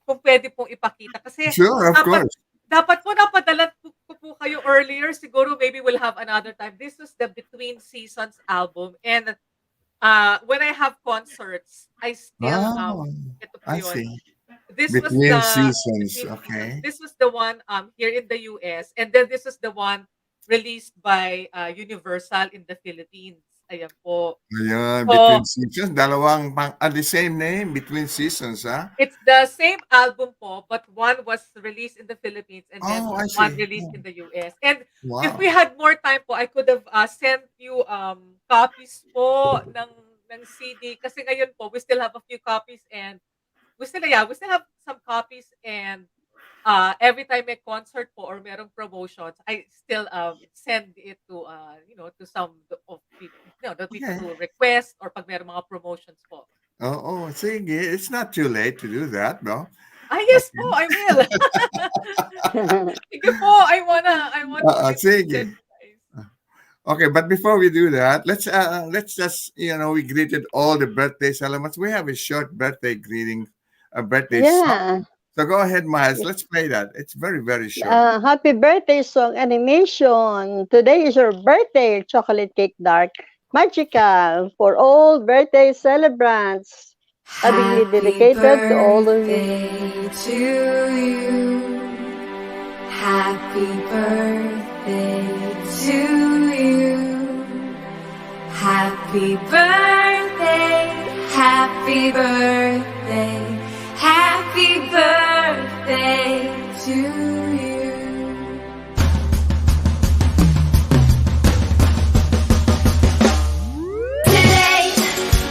kung pwede pong ipakita. Kasi sure, of course. Dapat po napadala ko po kayo earlier. Siguro maybe we'll have another time. This was the Between Seasons album. And when I have concerts, I still ito po yun. This Between was the Seasons, okay. This was the one here in the US, and then this was the one released by Universal in the Philippines. Ayan po. Ayan, Between Seasons. Dalawang the same name, Between Seasons, ha? It's the same album po, but one was released in the Philippines and then one released in the US. And if we had more time po, I could have sent you copies po ng CD. Kasi ngayon po, we still have a few copies and we still have some copies, and every time may concert po or merong promotions, I still send it to to some of people, the people who request or pag merong mga promotions po. Sige. It's not too late to do that, no? Yes po, I will. Sige po, I wanna. Sige. Okay, but before we do that, let's just we greeted all the birthday celebrants. We have a short birthday greeting, a birthday song. So go ahead, Miles. Let's play that. It's very, very short. Happy birthday song animation. Today is your birthday. Chocolate cake dark. Magical for all birthday celebrants. Happy dedicated to all of you. To you. Happy birthday to you. Happy birthday. Happy birthday. Happy birthday to you. Today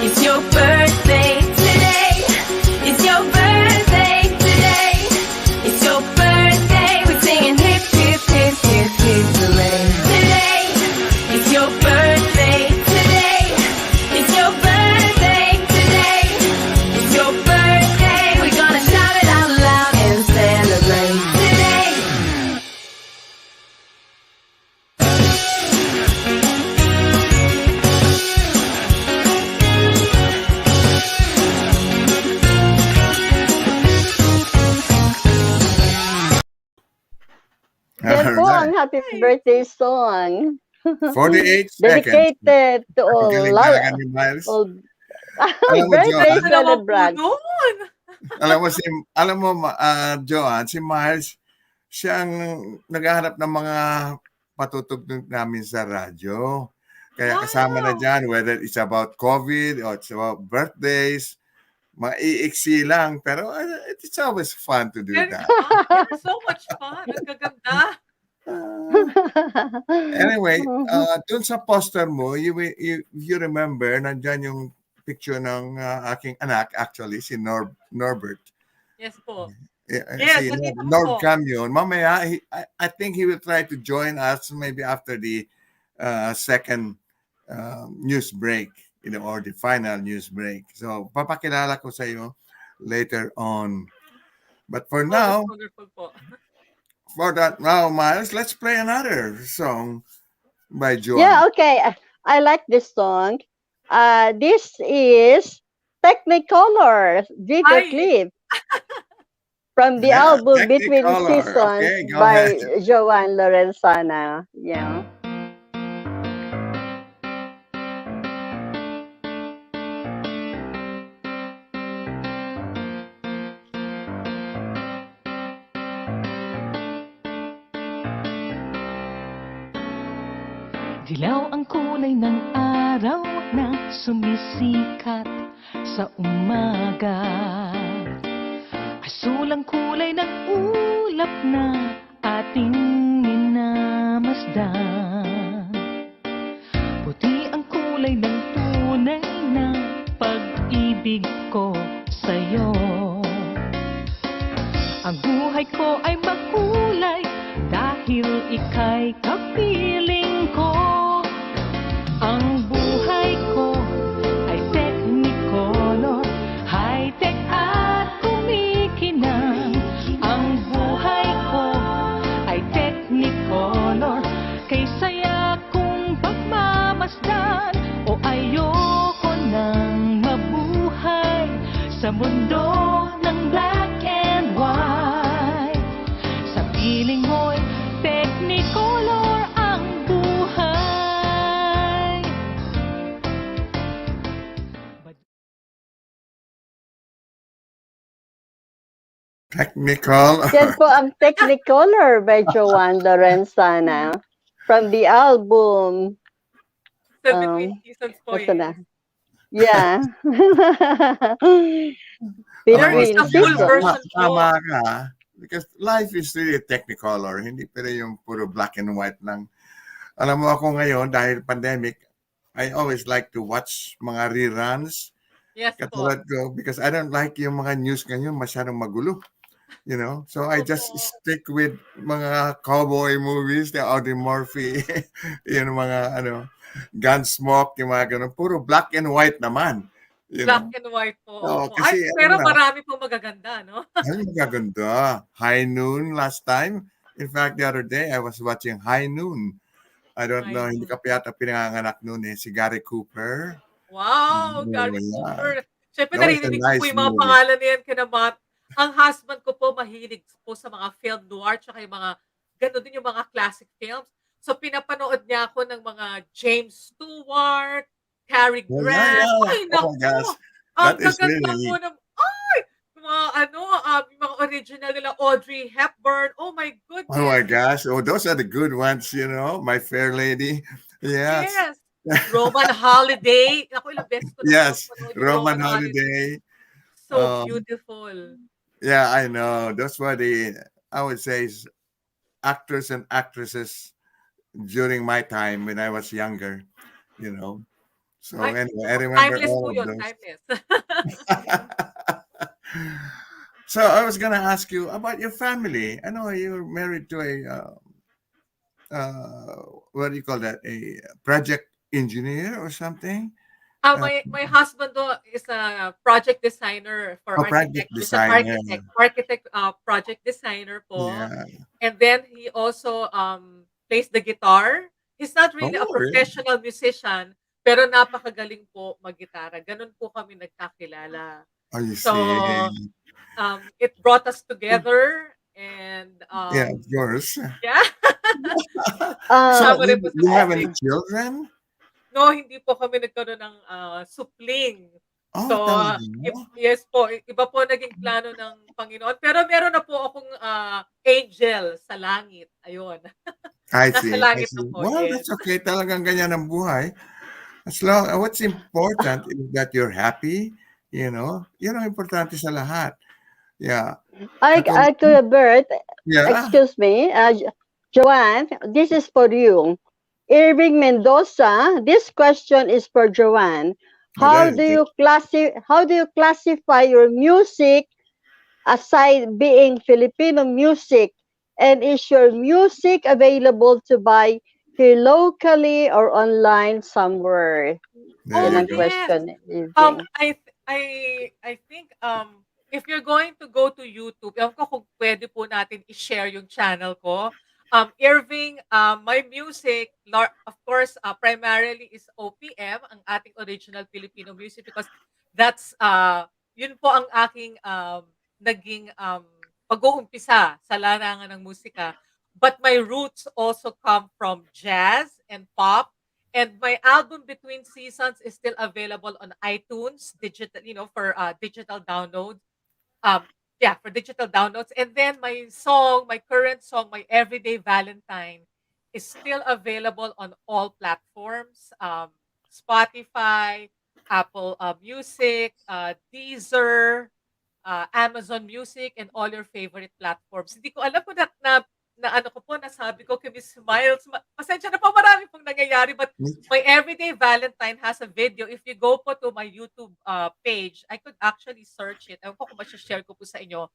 is your birthday. Today is your birthday. Today is your birthday. We're singing hip, hip, hip, hip, hip, hooray. Today is your birthday. Today is your birthday. Today is your birthday. We're gonna shout it out loud and celebrate today. Yan po ang happy birthday song. 48 seconds. Dedicated to all Galing-galing ni Miles. Happy birthday celebrants. Alam mo, JoAnne, si Miles, siya ang naghahanap ng mga patutugtog namin sa radyo. Kaya kasama na dyan, whether it's about COVID or it's about birthdays, maiiksi lang, pero it's always fun to do Very that. fun. Yeah, so much fun. Ang gaganda. Anyway, dun sa poster mo, you remember, nandyan yung picture ng aking anak, actually, si Norbert. Yes po. Si NorbCam yun. Mamaya, I think he will try to join us maybe after the second news break, or the final news break. So, papakilala ko sa iyo later on. But for now, wonderful po. Miles, let's play another song by JoAnne. Yeah, okay. I like this song. This is Technicolor video clip from the album Between Seasons by JoAnne Lorenzana. Yeah. Dilaw ang kulay ng araw na sumisikat sa umaga. Asul ang kulay ng ulap na ating minamasdan. Puti ang kulay ng tunay na pag-ibig ko sa'yo. Ang buhay ko ay makulay dahil ika'y kapiling ko. Ang buhay ko ay Technicolor, high-tech at kumikinang. Ang buhay ko ay Technicolor, kay saya kong pagmamasdan. O ayoko nang mabuhay sa mundo ng black and white. Sa piling mo'y Technicolor ang buhay. Technicolor. Yan po ang Technicolor by JoAnne Lorenzana from the album 17 Seasons po yun. Yeah. There is a full version po. Tama ka. Because life is really Technicolor. Hindi pala yung puro black and white lang. Alam mo ako ngayon, dahil pandemic, I always like to watch mga reruns. Yes po. Katulad ko, because I don't like yung mga news ngayon masyadong magulo. So I just stick with mga cowboy movies, the Audrey Murphy, yung mga Gunsmoke, yung mga ganun. Puro black and white naman. Black and white po. Kasi, pero marami pong magaganda, no? Ay, magaganda. High Noon last time. In fact, the other day, I was watching High Noon. I don't know, hindi ka pa yata pinanganak noon si Gary Cooper. Wow, Gary Cooper. Siyempre, That was narinig a nice ko po yung mga movie. pangalan na yan kinamat. Ang husband ko po mahilig po sa mga film noir tsaka yung mga, gano'n din yung mga classic films. So, pinapanood niya ako ng mga James Stewart, Cary Grant. Ay, naku! Ang That is gaganda really... po ng, yung mga original nila, Audrey Hepburn. Oh my goodness. Oh my gosh. Oh, those are the good ones, My Fair Lady. Yes. Yes. Roman Holiday. Ako, ilang beses ko na Yes. napapanood yung Roman Holiday. So beautiful. Yeah, I know. Those were I would say, actors and actresses during my time when I was younger, So anyway, I remember timeless all po of yun, those. timeless. So I was gonna ask you about your family. I know you're married to what do you call that? A project engineer or something? My husband is a project designer for project architect. He's designer. an architect, project designer po. Yeah. And then he also plays the guitar. He's not really a professional musician, pero napakagaling po mag-gitara. Ganun po kami nagkakilala. Oh, you So, see. it brought us together and Yeah, of course. yeah. So Sama rin po sa you have any music. children? No, hindi po kami nagkaroon ng supling. Oh, So, talaga? yes po, iba po naging plano ng Panginoon. Pero meron na po akong angel sa langit. Ayun. I Nasa see. langit na po. Well, Yes. that's okay. Talagang ganyan ang buhay. As long, what's important is that you're happy, Yun ang importante sa lahat. Yeah. Kuya Bert, Yeah. excuse me, Joanne, this is for you. Irving Mendoza, this question is for Joanne. How do you classify your music aside being Filipino music? And is your music available to buy here locally or online somewhere? Yan ang question, Irving. I think if you're going to go to YouTube, ewan ko kung pwede po natin i-share yung channel ko. Irving, my music, of course, primarily is OPM, ang ating original Filipino music, because that's yun po ang aking naging pag-uumpisa sa larangan ng musika. But my roots also come from jazz and pop. And my album Between Seasons is still available on iTunes, digital, for digital download. For digital downloads. And then my current song, My Everyday Valentine, is still available on all platforms. Spotify, Apple Music, Deezer, Amazon Music, and all your favorite platforms. Hindi ko alam kung nasabi ko kay Miss Miles. Pasensya na po, marami pong nangyayari. But My Everyday Valentine has a video. If you go po to my YouTube page, I could actually search it. Ewan ko kung share ko po sa inyo.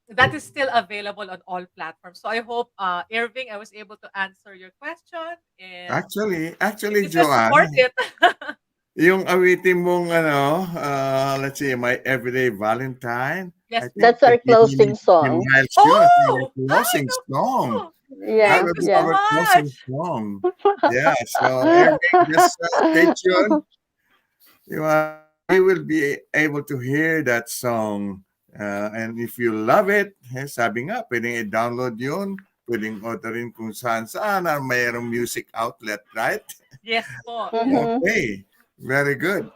That is still available on all platforms. So I hope, Irving, I was able to answer your question. And Actually, just support Joanne, it. yung awitin mong let's see, My Everyday Valentine. Yes, that's our closing song. Our closing song. Yeah, That was our closing song. Yeah, so Irving, just stay tuned. We will be able to hear that song. And if you love it, sabi nga, pwedeng i-download yun. Pwedeng orderin kung saan-saan na mayroong music outlet, right? Yes po. Okay, very good.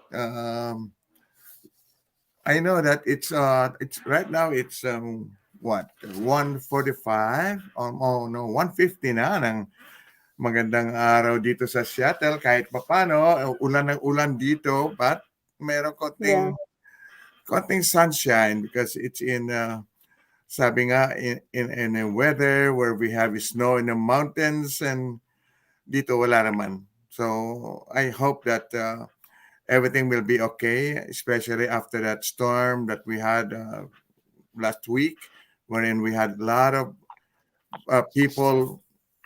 I know that it's right now it's 1:45 no 1:50 na ng magandang araw dito sa Seattle. Kahit papano ulan ng ulan dito, but meron konting sunshine because it's in sabi nga in a weather where we have snow in the mountains, and dito wala naman. So I hope that everything will be okay, especially after that storm that we had last week, wherein we had a lot of people,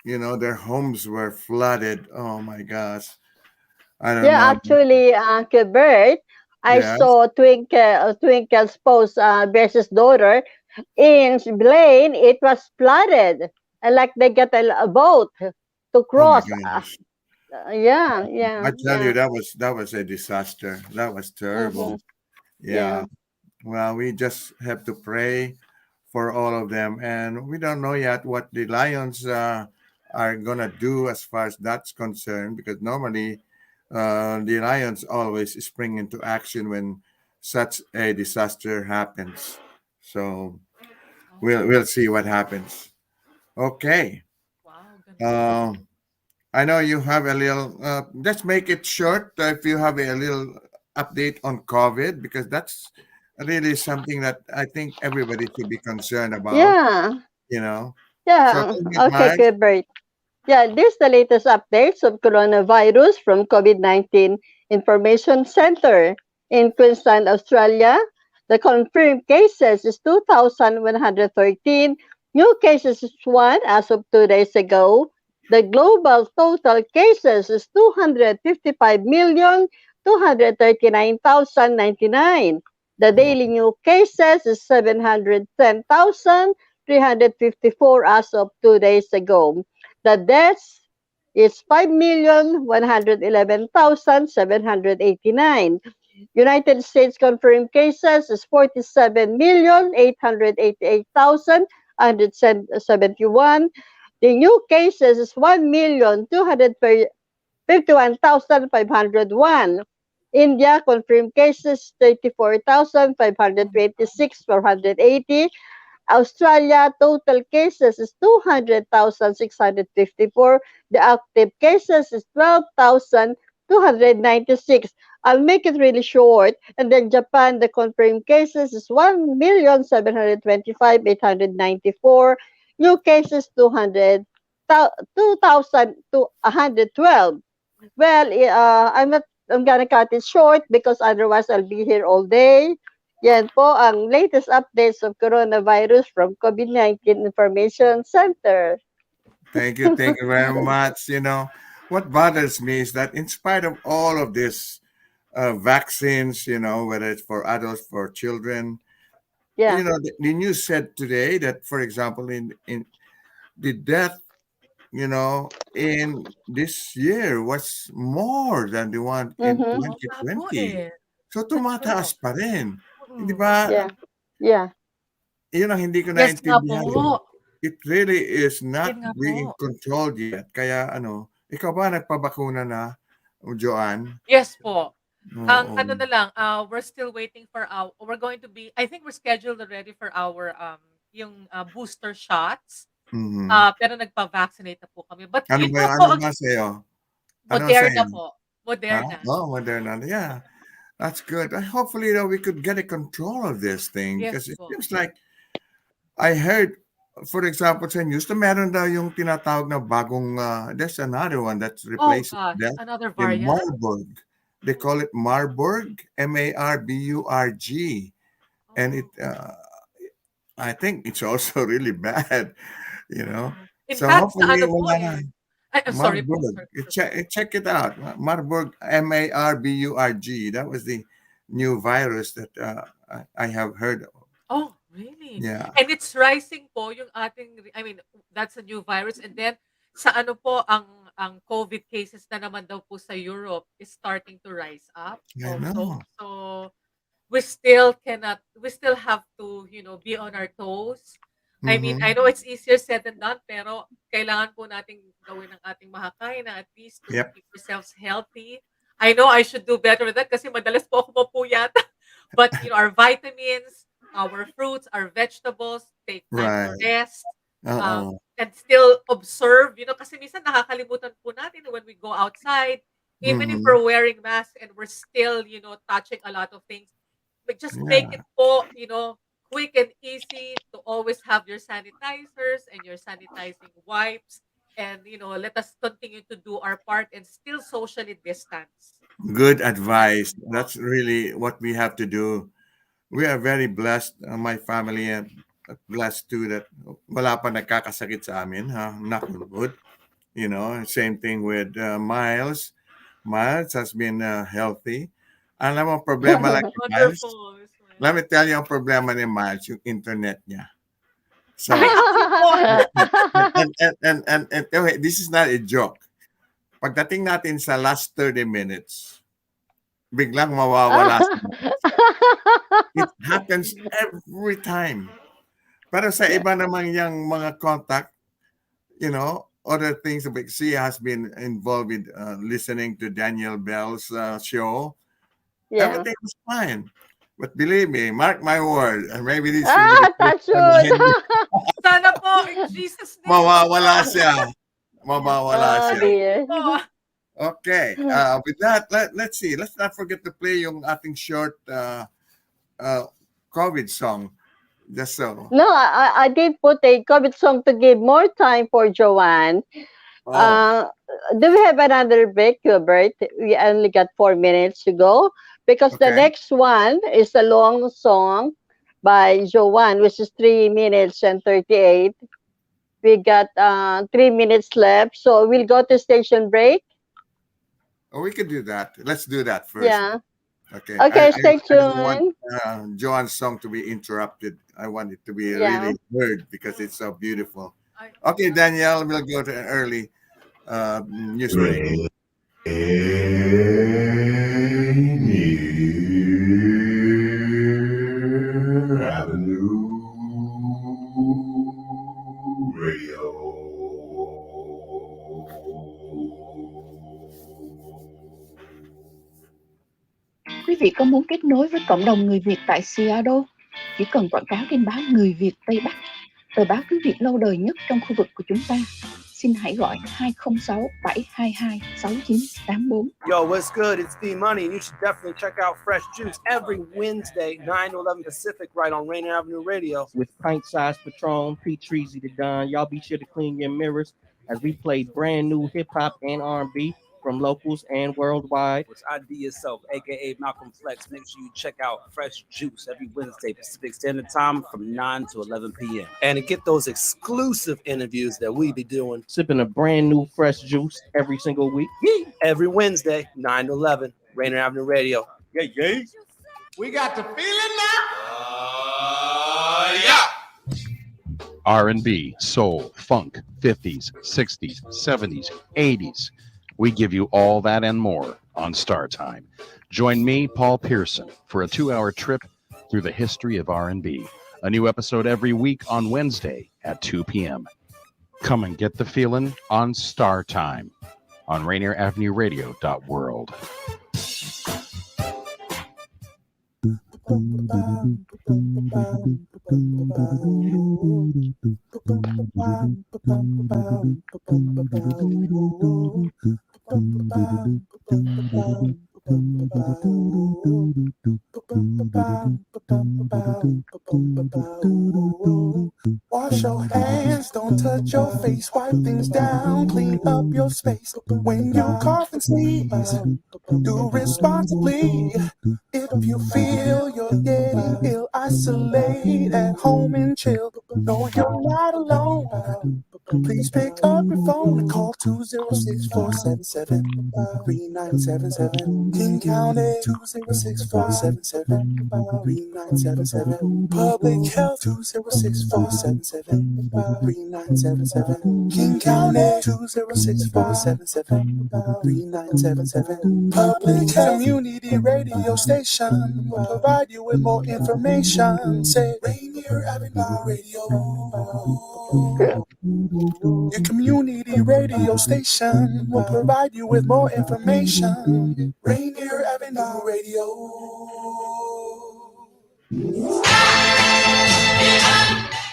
their homes were flooded. Oh my gosh. I don't know. Actually, Kuya Bert, I saw Twinkle's post, Bess's daughter, in Blaine. It was flooded. Like they got a boat to cross. I tell you, that was a disaster. That was terrible. Yeah. Well, we just have to pray for all of them, and we don't know yet what the Lions are gonna do as far as that's concerned, because normally the Lions always spring into action when such a disaster happens. So we'll see what happens. Okay. I know you have a little, just make it short if you have a little update on COVID, because that's really something that I think everybody should be concerned about. Yeah. Okay, Kuya Bert. This is the latest updates of coronavirus from COVID-19 Information Center in Queensland, Australia. The confirmed cases is 2,113. New cases is 1 as of 2 days ago. The global total cases is 255,239,099. The daily new cases is 710,354 as of 2 days ago. The deaths is 5,111,789. United States confirmed cases is 47,888,171. The new cases is 1,251,501. India confirmed cases 34,526,480. Australia total cases is 200,654. The active cases is 12,200. 296. I'll make it really short. And then Japan, the confirmed cases is 1,725,894. New cases 2,212. Well, I'm gonna cut it short because otherwise I'll be here all day. Yan po ang latest updates of coronavirus from COVID-19 Information Center. Thank you very much. What bothers me is that in spite of all of this vaccines, whether it's for adults, for children, Yeah. the news said today that, for example, in the death, in this year was more than the one in Mhm. 2020. So tumataas pa rin. Di ba? Yeah. Yun ang hindi ko Yes nga naintindihan. po. It really is not Yun nga being po. controlled yet. Kaya ikaw ba nagpabakuna na, JoAnne? Yes po. Oo. Ano na lang, we're still waiting for we're going to be, I think we're scheduled already for our yung booster shots. Mhm. Pero nagpa-vaccinate na po kami. But Ano yun ba nga ano po, ba sa'yo? Ano Moderna sa'yo? po. Moderna. Moderna. Yeah, that's good. Hopefully, we could get a control of this thing Yes because it po. seems like I heard, for example, sa news na meron daw yung tinatawag na bagong, there's another one that's Oh replacing gosh, that another in variant? Marburg. They call it Marburg, Marburg, and it. I think it's also really bad, you know. In So fact, sa hopefully, ano po wala na. I'm sorry po. Marburg. Sorry. Check it out. Marburg, Marburg. That was the new virus that I have heard of. Oh, really? Yeah. And it's rising po yung that's a new virus. And then sa ano po ang COVID cases na naman daw po sa Europe is starting to rise up I also. know. So we still have to, be on our toes. I mean, I Mhm. know it's easier said than done, pero kailangan po nating gawin ang ating makakaya at least to Yep. keep ourselves healthy. I know I should do better with that kasi madalas po ako mapuyat. But, our vitamins, our fruits, our vegetables, take time to Right. rest, Uh-oh. and still observe, kasi minsan nakakalimutan po natin when we go outside, even if Mhm. we're wearing masks and we're still, touching a lot of things, but just make Yeah. it po, quick and easy to always have your sanitizers and your sanitizing wipes. And, let us continue to do our part and still socially distance. Good advice. That's really what we have to do. We are very blessed, my family, and blessed too that wala pa nagkakasakit sa amin, ha? Knock on wood. Same thing with Miles. Miles has been healthy. Alam mo, problema lang ni Miles. Wonderful. Let me tell you ang problema ni Miles, yung internet niya. So, and okay, this is not a joke. Pagdating natin sa last 30 minutes, biglang mawawala siya. It happens every time. Pero sa iba naman yung mga contact, other things, she has been involved with listening to Daniel Bell's show. Yeah. Everything was fine. But believe me, mark my word, and maybe this Touch wood. Sana po, in Jesus' name. mawawala siya. Mawawala Oh siya. dear. Okay. With that, let's see. Let's not forget to play yung ating short COVID song. Just so. No, I did put a COVID song to give more time for JoAnne. Oh. Do we have another break, Kuya Bert? We only got 4 minutes to go because the Okay. next one is a long song by JoAnne, which is 3 minutes and 38. We got 3 minutes left, so we'll go to station break. Oh, we could do that. Let's do that first. Yeah. Okay. Okay, stay I don't want tuned. JoAnne's song to be interrupted. I want it to be Yeah. really heard because it's so beautiful. Okay, Danielle, we'll go to an early news break. Rainier Avenue Radio. Quý vị có muốn kết nối với cộng đồng người Việt tại Seattle? Chỉ cần quảng cáo trên báo Người Việt Tây Bắc, tờ báo tiếng Việt lâu đời nhất trong khu vực của chúng ta. xin hãy gọi 206 722 6984. Yo, what's good? It's D-Money, and you should definitely check out Fresh Juice every Wednesday, 9 to 11 Pacific, right on Rainier Avenue Radio. With pint-sized Patron, P-Treasy to Don. Y'all be sure to clean your mirrors as we play brand new hip-hop and R&B from locals and worldwide. It's ID Yourself, a.k.a. Malcolm Flex. Make sure you check out Fresh Juice every Wednesday, Pacific Standard Time from 9 to 11 p.m. And to get those exclusive interviews that we be doing. Sipping a brand new fresh juice every single week. Every Wednesday, 9 to 11, Rainier Avenue Radio. Yeah. We got the feeling now. R&B, soul, funk, 50s, 60s, 70s, 80s. We give you all that and more on Star Time. Join me, Paul Pearson, for a 2-hour trip through the history of R&B. A new episode every week on Wednesday at 2 p.m. Come and get the feeling on Star Time on Rainier Avenue Radio.world. Wash your hands, don't touch your face, wipe things down, clean up your space. When you cough and sneeze, do responsibly. If you feel you're getting ill, isolate at home and chill. No, you're not alone. Please pick up your phone and call 206-477-3977. King County 206-477-3977. Public Health 206-477-3977. King County 206-477-3977. Public Health Community Radio Station will provide you with more information. Say Rainier Avenue Radio. Your community radio station will provide you with more information. Rainier Avenue Radio.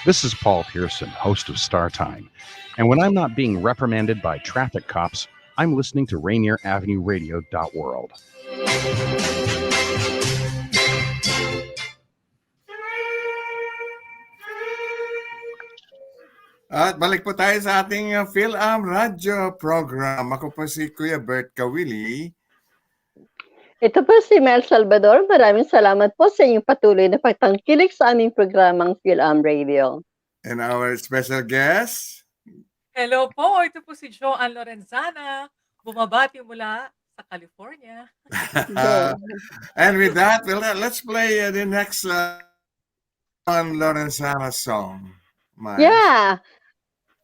This is Paul Pearson, host of Star Time. And when I'm not being reprimanded by traffic cops, I'm listening to Rainier Avenue Radio.world. At balik po tayo sa ating Fil-Am Radyo program. Ako po si Kuya Bert Caoili. Ito po si Mel Salvador. Maraming salamat po sa inyong patuloy na pagtangkilik sa aming programang Fil-Am Radio. And our special guest. Hello po, ito po si JoAnne Lorenzana. Bumabati mula sa California. And with that, let's play the next Lorenzana song. Yeah.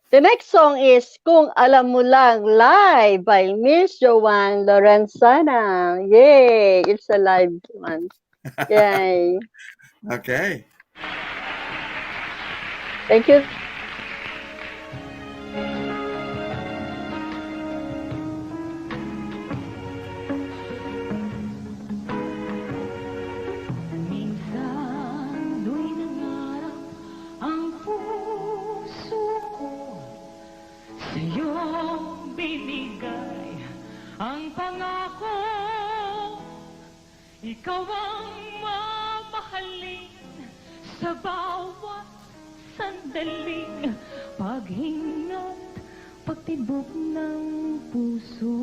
The next song is Kung Alam Mo Lang, live by Miss JoAnne Lorenzana. Yay! It's a live one. Yay. Okay. Thank you. Ang pangako, ikaw ang mamahalin sa bawat sandaling paghinga't pagtibok ng puso.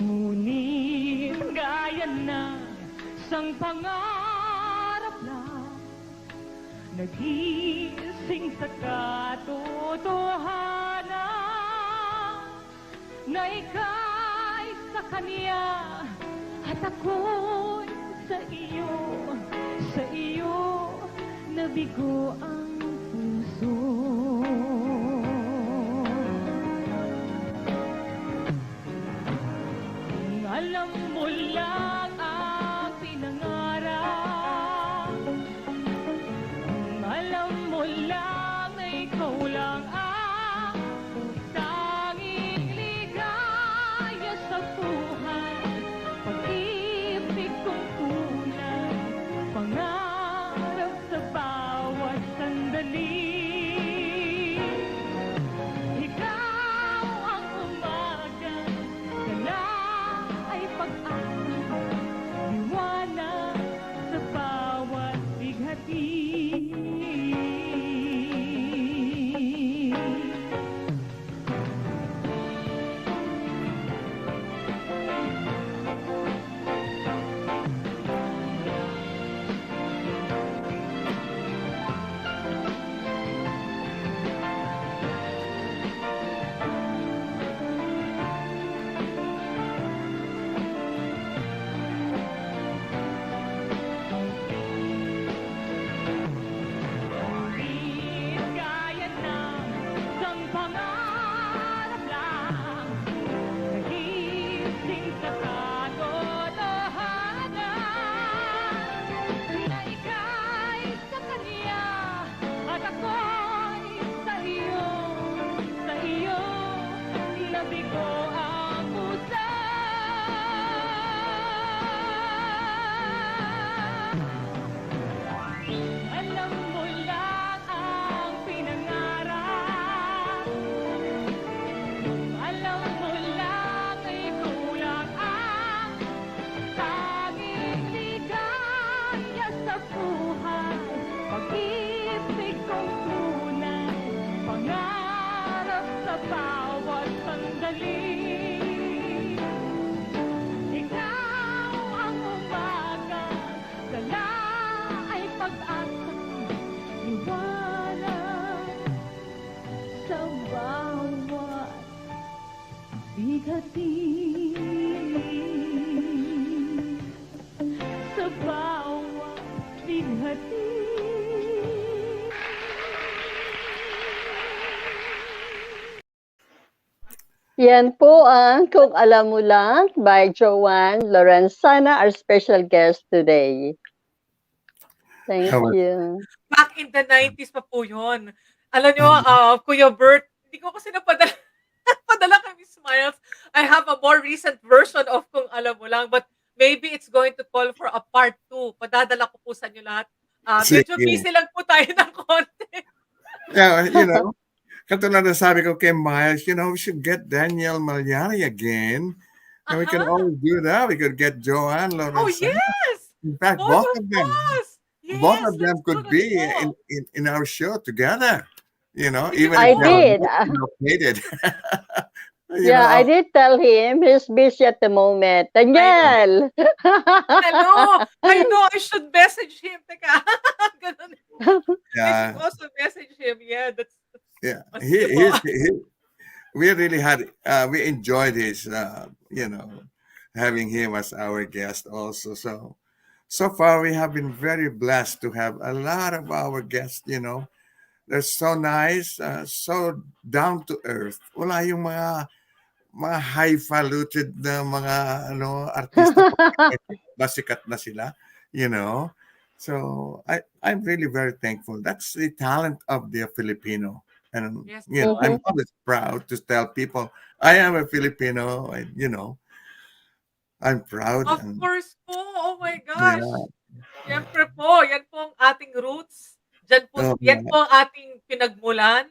Ngunit gaya na sang pangarap lang, nagising sa katotohanan na ika'y sa kanya at ako'y sa iyo nabigo ang puso. Kung alam mo lang ang pinangarap, kung alam mo lang na ikaw lang ang pangarap sa bawat sandali. bigo ang pusa. Alam mo lang ang pinangarap. Alam mo lang ay kulang ang tanging ligaya sa buhay. Pag-ibig kong tunay, pangarap sa bawat sandali. Ikaw ang umaga, dala ay pag-asa, liwanag sa bawat bigati. Sa bawat bigati. Yan po ang Kung Alam Mo Lang by JoAnne Lorenzana, our special guest today. Thank you. Back in the 90s pa po yun. Alam nyo, Kuya Bert, hindi ko kasi napadala padala kay Miss Miles. I have a more recent version of Kung Alam Mo Lang, but maybe it's going to call for a part 2. Padadala ko po sa inyo lahat. Medyo Sige. busy lang po tayo ng konti. Yeah, katulad na sabi ko kay Miles, we should get Daniel Malyari again. And we can always do that. We could get JoAnne Oh, Lorenzana. yes! In fact, both of them. Both of them could be in our show together. Even I if they're did. located. Yeah, I did tell him he's busy at the moment. Daniel! I know, I should message him. Teka, ganun. I Yeah. should also message him. Yeah, that's Yeah, possible. we really we enjoyed his, having him as our guest also. So far we have been very blessed to have a lot of our guests. They're so nice, so down to earth. Wala yung mga highfalutin na mga artista basikat na sila. So I'm really very thankful. That's the talent of the Filipino. And Yes. I'm always proud to tell people I am a Filipino, and I'm proud. Of And course po. Oh my gosh. yeah, Siyempre po, yan po ang ating roots. Yan yeah. po ang ating pinagmulan.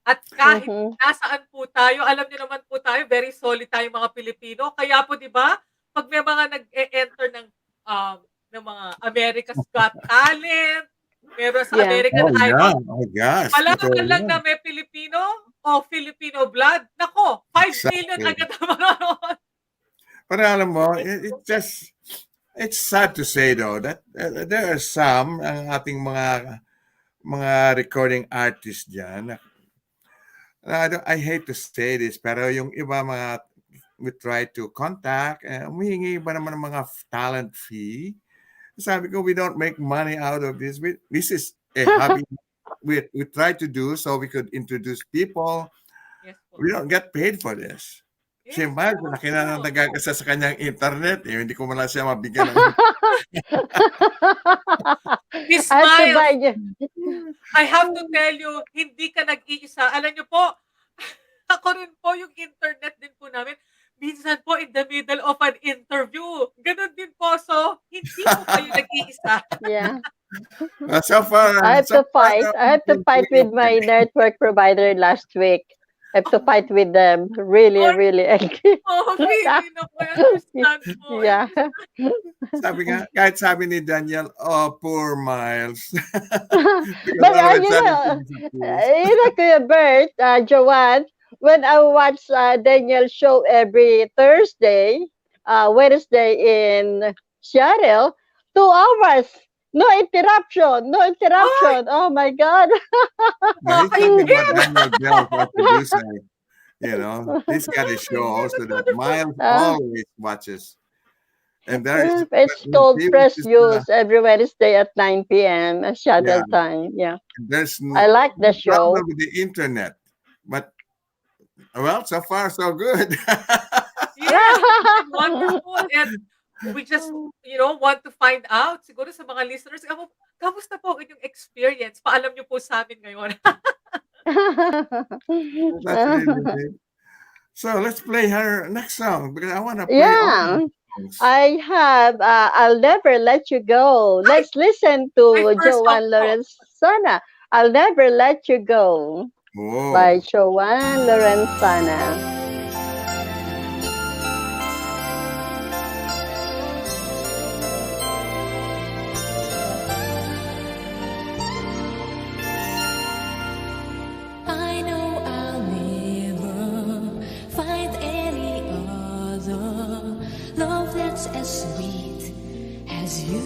At kahit nasaan po tayo, alam niyo naman po tayo, very solid tayo mga Pilipino. Kaya po, di ba, pag may mga nag-e-enter ng mga America's Got Talent, meron sa Yeah. American Oh Idol, yeah, oh gosh. malaman lang na may Pilipino o Filipino blood. Nako, 5 million Exactly. agad ang manonood. Pero alam mo, it's sad to say though that there are some ang ating mga recording artists diyan. I hate to say this, pero yung iba we try to contact, humihingi ba naman ng mga talent fee? Sabi ko, we don't make money out of this. This is a hobby we try to do so we could introduce people. Yes po. We don't get paid for this. Si Yes Miles, po. nakilala nagagasa sa kanyang internet. Hindi ko man siya mabigyan ng Miss I have to buy Miles, you. I have to tell you, hindi ka nag-iisa. Alam niyo po, ako rin po yung internet din po namin. Minsan po in the middle of an interview. Ganon din po. So, hindi po kayo nag-iisa. Yeah. So far, I have to fight. I have to fight with my network provider last week. I have to fight with them. Really, really angry. Oh, really? No, I understand po. Yeah. sabi nga, kahit sabi ni Daniel, oh, poor Miles. Because But all of a you sudden, know, Kuya Bert, JoAnne, when I watch Daniel's show every Thursday, Wednesday in Seattle, 2 hours. No interruption. No interruption. Oh my God. he's talking about Daniel Bell, our producer. He's got a show also that Miles always watches. And there is It's called Press News every Wednesday at 9 p.m. Seattle Yeah. time. Yeah. there's I like the show. problem with the internet. But well, so far so good. Yes, it's been wonderful. And we just, want to find out, siguro sa mga listeners, kamusta po ang inyong experience? Paalam niyo po sa amin ngayon. That's really So let's play her next song because I want to play all Yeah, the songs. I have I'll Never Let You Go. Let's listen to first song JoAnne po. Lorenzana. I'll Never Let You Go by Whoa. JoAnne Lorenzana. I know I'll never find any other love that's as sweet as you.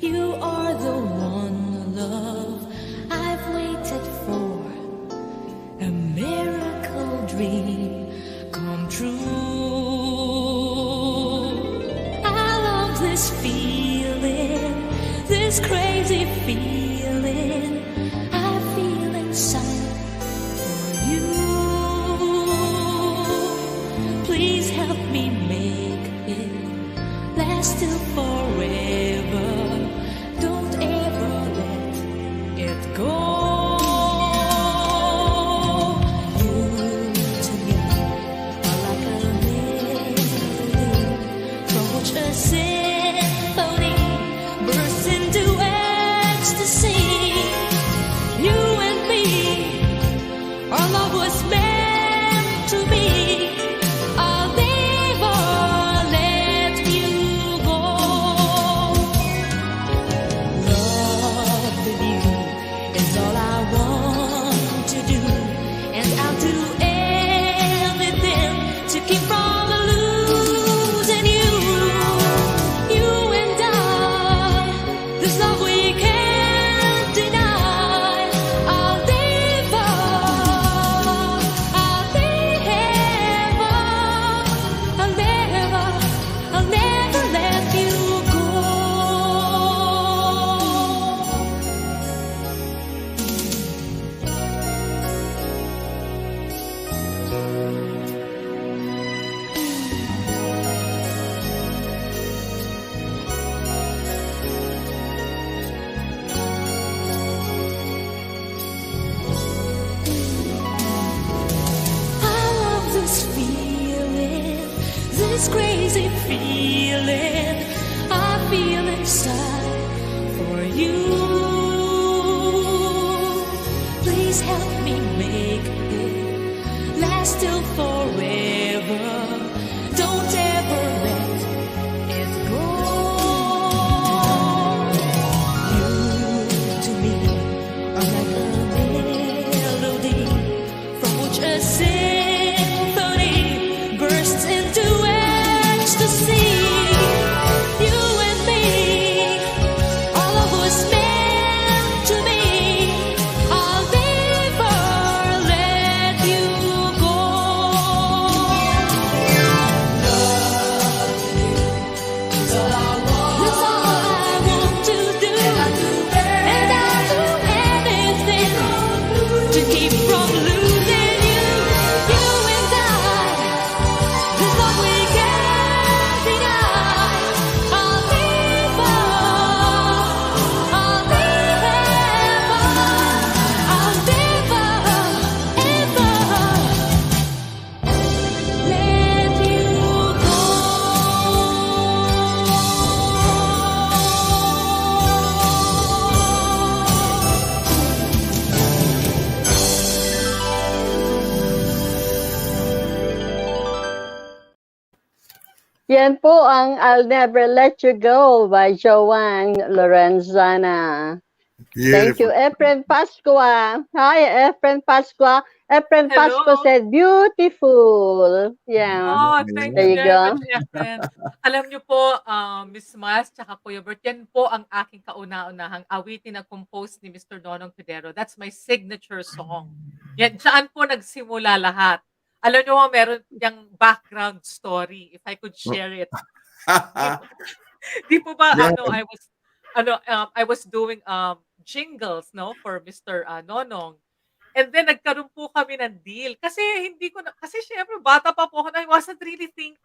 You are the one love I've waited for, a miracle dream come true. I love this feeling, this crazy feeling I feel inside for you. Please help me make it last till forever. Don't ever let it go. You to me are like a melody from which a symphony bursts into ecstasy. You and me, our love was meant to be. I'll never let you go. Love with you is all I want to do, and I'll do everything to keep from losing you. You and I, this love we can't deny. I'll never, I'll never, I'll never, I'll never let you go. I love this feeling, this crazy feeling I feel inside for you. Please help me make it last till forever. Don't ever let it go. You to me are like a melody from which a symphony bursts into ecstasy. You and me, our love was meant to be. I'll never let you go. Love you is all I want. That's all I want to do. And I'll do anything to keep from losing you. You and I, this love we can't deny. I'll never, I'll never, I'll never, ever let you Yan po ang I'll Never Let You Go by JoAnne Lorenzana. Thank you, Beautiful. Efren Pascua. Hi, Efren Pascua. Efren Pascua Hello. said, beautiful. Yeah. Oh, thank There you you very go. much, Efren. Alam niyo po, Miss Mas, tsaka Kuya Bert, yan po ang aking kauna-unahang awitin na compose ni Mr. Nonong Cudero. That's my signature song. Yan, saan po nagsimula lahat. Alam niyo, meron yung background story, if I could share it. Di po ba, Yeah. I was doing jingles, no, for Mr. Nonong. And then nagkaroon po kami ng deal. Kasi hindi ko na, kasi syempre bata pa po ako na I wasn't really think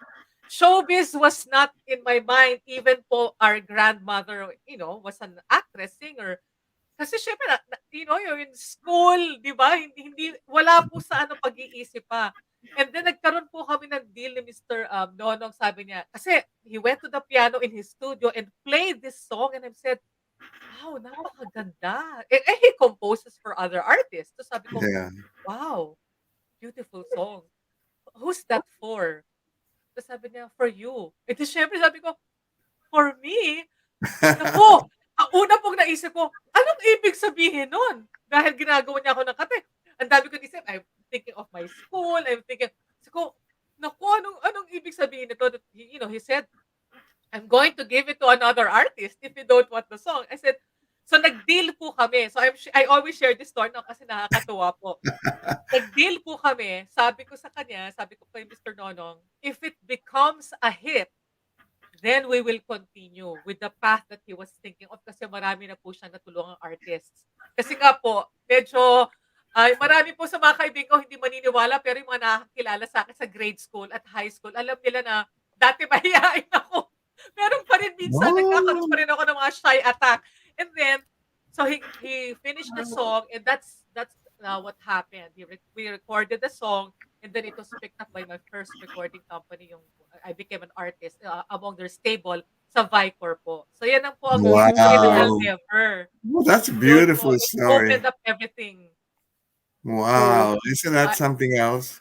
showbiz was not in my mind. Even po our grandmother, was an actress, singer. Kasi syempre, yung school, di ba? Wala po sa pag-iisip pa. And then nagkaroon po kami ng deal ni Mr. Nonong, sabi niya. Kasi he went to the piano in his studio and played this song and I said, wow, napakaganda. He composes for other artists. So sabi ko, Yeah. wow, beautiful song. Who's that for? So sabi niya, for you. And then syempre sabi ko, for me? Naku, ang una pong naisip ko, anong ibig sabihin nun? Dahil ginagawa niya ako ng kate. Ang dami ko isip, I'm thinking of my school, I'm thinking, so, naku, anong ibig sabihin nito? He said, I'm going to give it to another artist if you don't want the song. I said, so nag-deal po kami. So I always share this story kasi nakakatuwa po. Nag-deal po kami. Sabi ko sa kanya, sabi ko kay Mr. Nonong, if it becomes a hit, then we will continue with the path that he was thinking of kasi marami na po siyang natulungang artists. Kasi nga po, medyo marami po sa mga kaibigan ko hindi maniniwala pero yung mga nakakilala sa akin sa grade school at high school, alam nila na dati mahihain ako. Meron pa rin minsan, nagkakaroon pa rin ako ng mga shy attack. And then, so he finished the song and that's what happened. We recorded the song and then it was picked up by my first recording company. I became an artist among their stable sa Vicor po. So yan ang po ang never. Well, that's a beautiful story. Opened up everything. Wow. Isn't that something else?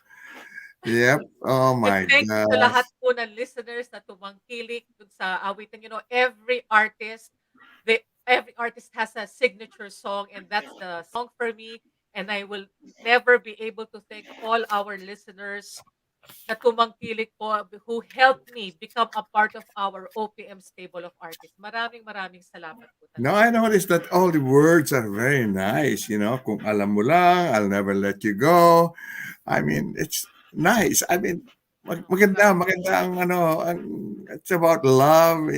Yep. Oh my Thank you to God. lahat po ng listeners na tumangkilik dun sa awitin. Every artist has a signature song and that's the song for me. And I will never be able to thank all our listeners na tumangkilik po who helped me become a part of our OPM stable of artists. Maraming salamat po. No, I noticed that all the words are very nice. Kung alam mo lang, I'll never let you go. I mean, it's nice. I mean, maganda it's about love,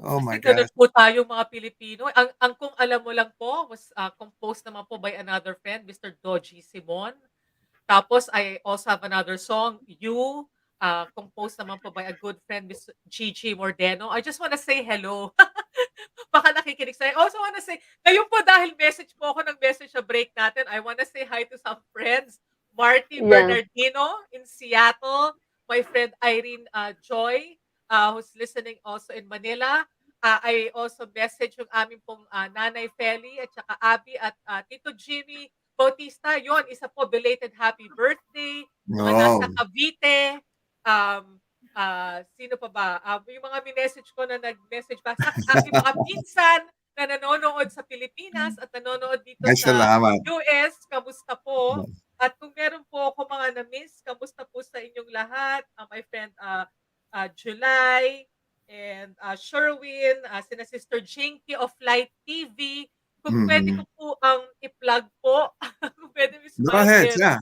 Oh my Kasi ganun gosh. po tayo mga Pilipino. Ang kung alam mo lang po was composed naman po by another friend, Mr. Doji Simon. Tapos I also have another song, You, composed naman po by a good friend, Ms. Gigi Mordeno. I just want to say hello. Baka nakikinig sa'yo. I also want to say, ngayon po dahil message po ako ng message sa break natin, I want to say hi to some friends. Marty Bernardino in Seattle, my friend Irene Joy, who's listening also in Manila. I also message yung aming pong Nanay Feli at saka Abby at Tito Jimmy Bautista. Yon, isa po belated happy birthday. Nasa Cavite. Sino pa ba? Yung mga message ko na nag-message pa sa aking mga pinsan na nanonood sa Pilipinas at nanonood dito sa US. Kamusta po? At kung meron po ako mga na-miss, kamusta po sa inyong lahat? My friend July and Sherwin, sina Sister Jinky of Light TV. Kung pwede ko po ang i-plug po. Kung pwede, Miss Go ahead, yeah.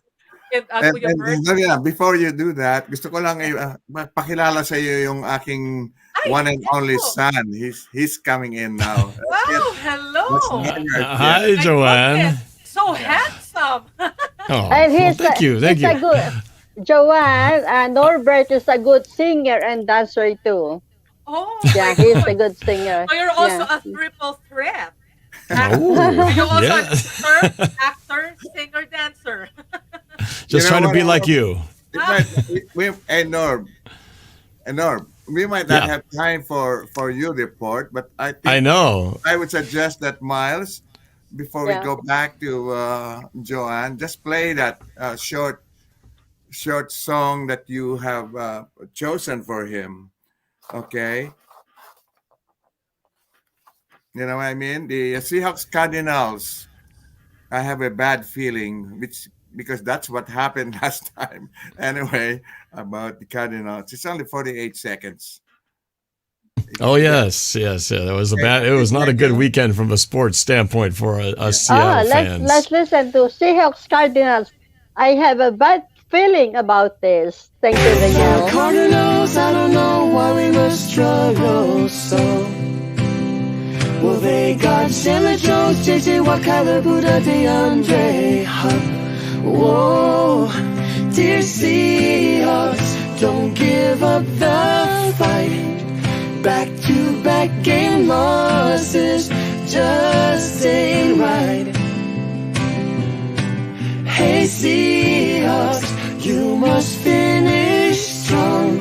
And Kuya Bert. Before you do that, gusto ko lang pakilala sa iyo yung aking one and only son. He's coming in now. Wow, hello. Hi, JoAnne. So handsome. And thank you. JoAnne, Norbert is a good singer and dancer too. Oh, yeah, he's a good singer. So you're also a triple threat. You're also an actor, singer, dancer. Just trying to be like you. Norb, we might not have time for your report, but I think I would suggest that Miles, before we go back to JoAnne, just play that short song that you have chosen for him. Okay? You know what I mean? The Seahawks Cardinals. I have a bad feeling, because that's what happened last time. Anyway, about the Cardinals. It's only 48 seconds. Oh yes. That was it was not a good weekend from a sports standpoint for us Seattle fans. Let's listen to Seahawks Cardinals. I have a bad feeling about this. Thank you, Miguel. Cardinals, I don't know why we must struggle so. Well, they got Chandler Jones, JJ Watt, Kyler Buddha, DeAndre Hop. Whoa, dear Seahawks, don't give up the fight. Back-to-back game losses, just ain't right. Hey Seahawks, you must finish strong.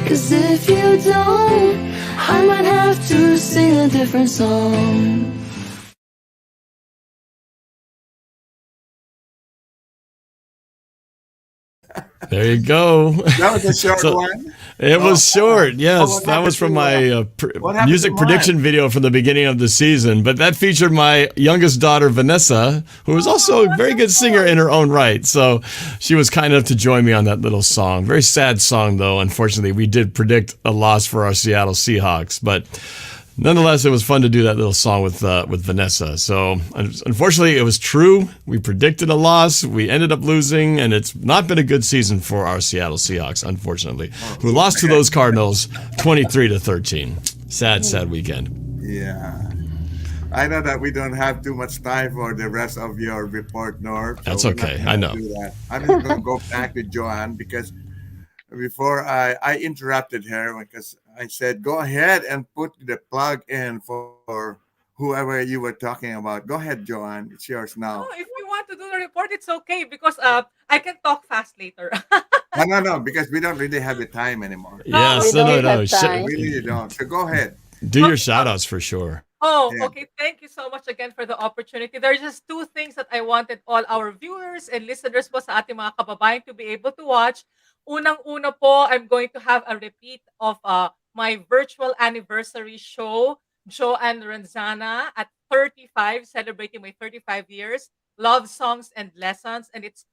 'Cause if you don't, I might have to sing a different song. There you go. That was a short one. It was short, yes. what That was from my what happened music to prediction video from the beginning of the season. But that featured my youngest daughter, Vanessa, who was also a very good singer in her own right. So she was kind enough to join me on that little song. Very sad song, though. Unfortunately, we did predict a loss for our Seattle Seahawks. But nonetheless, it was fun to do that little song with Vanessa. So unfortunately, it was true. We predicted a loss. We ended up losing, and it's not been a good season for our Seattle Seahawks, unfortunately, who lost to those Cardinals 23-13. Sad weekend. Yeah. I know that we don't have too much time for the rest of your report, Norb. So That's we're not okay. gonna I know. do that. I'm just going to go back to JoAnne because before I interrupted her because I said, go ahead and put the plug in for whoever you were talking about. Go ahead, JoAnne. It's yours now. Oh, if you want to do the report, it's okay because I can talk fast later. No, because we don't really have the time anymore. Yes, no. We really don't. So go ahead. Do your shout outs for sure. Oh, Yeah. okay. Thank you so much again for the opportunity. There are just two things that I wanted all our viewers and listeners po sa ating mga kababayan to be able to watch. Unang-una po, I'm going to have a repeat of my virtual anniversary show, JoAnne Lorenzana at 35, celebrating my 35 years, love songs and lessons, and it's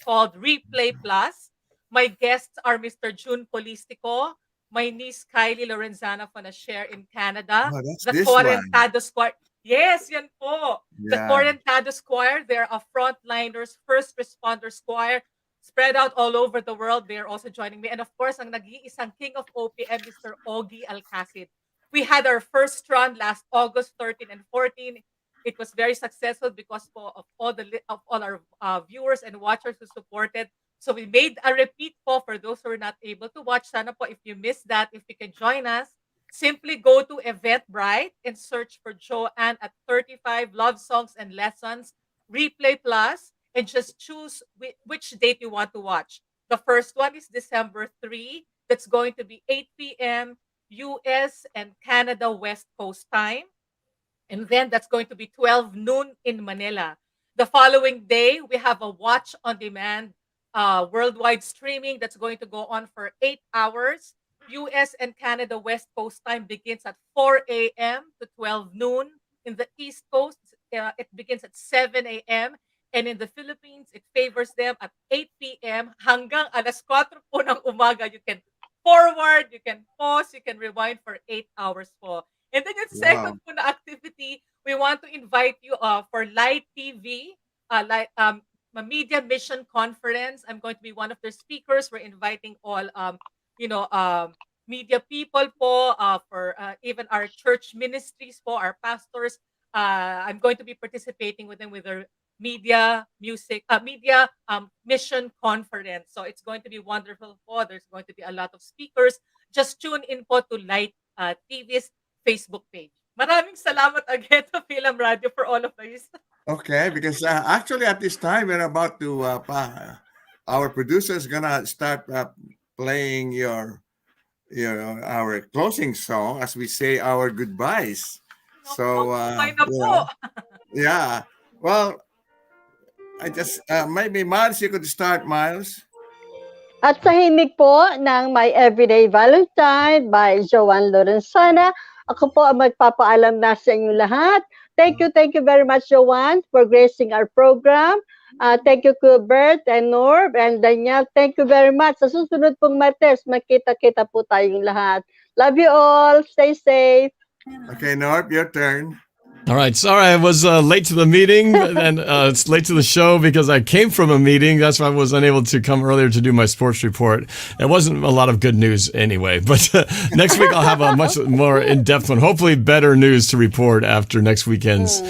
called Replay Plus. My guests are Mr. June Polistico, my niece Kylie Lorenzana from a share in Canada, Oh, that's the this one. Correntado Squad. Yes, yan po. The Yeah. Correntado Square, they're a frontliners, first responder square spread out all over the world. They're also joining me. And of course, ang nag-iisang king of OPM, Mr. Ogie Alcacid. We had our first run last August 13 and 14. It was very successful because po of all our viewers and watchers who supported. So we made a repeat po for those who are not able to watch. Sana po if you missed that, if you can join us, simply go to Eventbrite and search for JoAnne at 35 Love Songs and Lessons Replay Plus and just choose which date you want to watch. The first one is December 3. That's going to be 8 p.m. US and Canada West Coast time. And then that's going to be 12 noon in Manila. The following day, we have a watch on demand worldwide streaming that's going to go on for 8 hours. US and Canada West Coast time begins at 4 a.m. to 12 noon. In the East Coast, it begins at 7 a.m. And in the Philippines, it favors them at 8 p.m. hanggang alas 4 po ng umaga. You can forward, you can pause, you can rewind for 8 hours po. And then yung second po na activity, we want to invite you for Light TV, a media mission conference. I'm going to be one of their speakers. We're inviting all, media people po, for even our church ministries po, our pastors. I'm going to be participating with them with their media mission conference. So it's going to be wonderful po. There's going to be a lot of speakers. Just tune in po to Light TV's Facebook page. Maraming salamat again to Fil-Am Radio for all of this. Okay, because actually at this time we're about to our producer is gonna start playing our closing song as we say our goodbyes. So yeah. Well, I just maybe Miles, you could start, Miles. At sa himig po ng My Everyday Valentine by JoAnne Lorenzana, ako po ang magpapaalam na sa inyo lahat. Thank you very much, JoAnne, for gracing our program. Thank you, Kuya Bert and Norb and Daniel. Thank you very much. Sa susunod pong Martes, makita-kita po tayong lahat. Love you all. Stay safe. Okay, Norb, your turn. All right. Sorry, I was late to the meeting and it's late to the show because I came from a meeting. That's why I was unable to come earlier to do my sports report. It wasn't a lot of good news anyway, but next week I'll have a much more in-depth one. Hopefully better news to report after next weekend's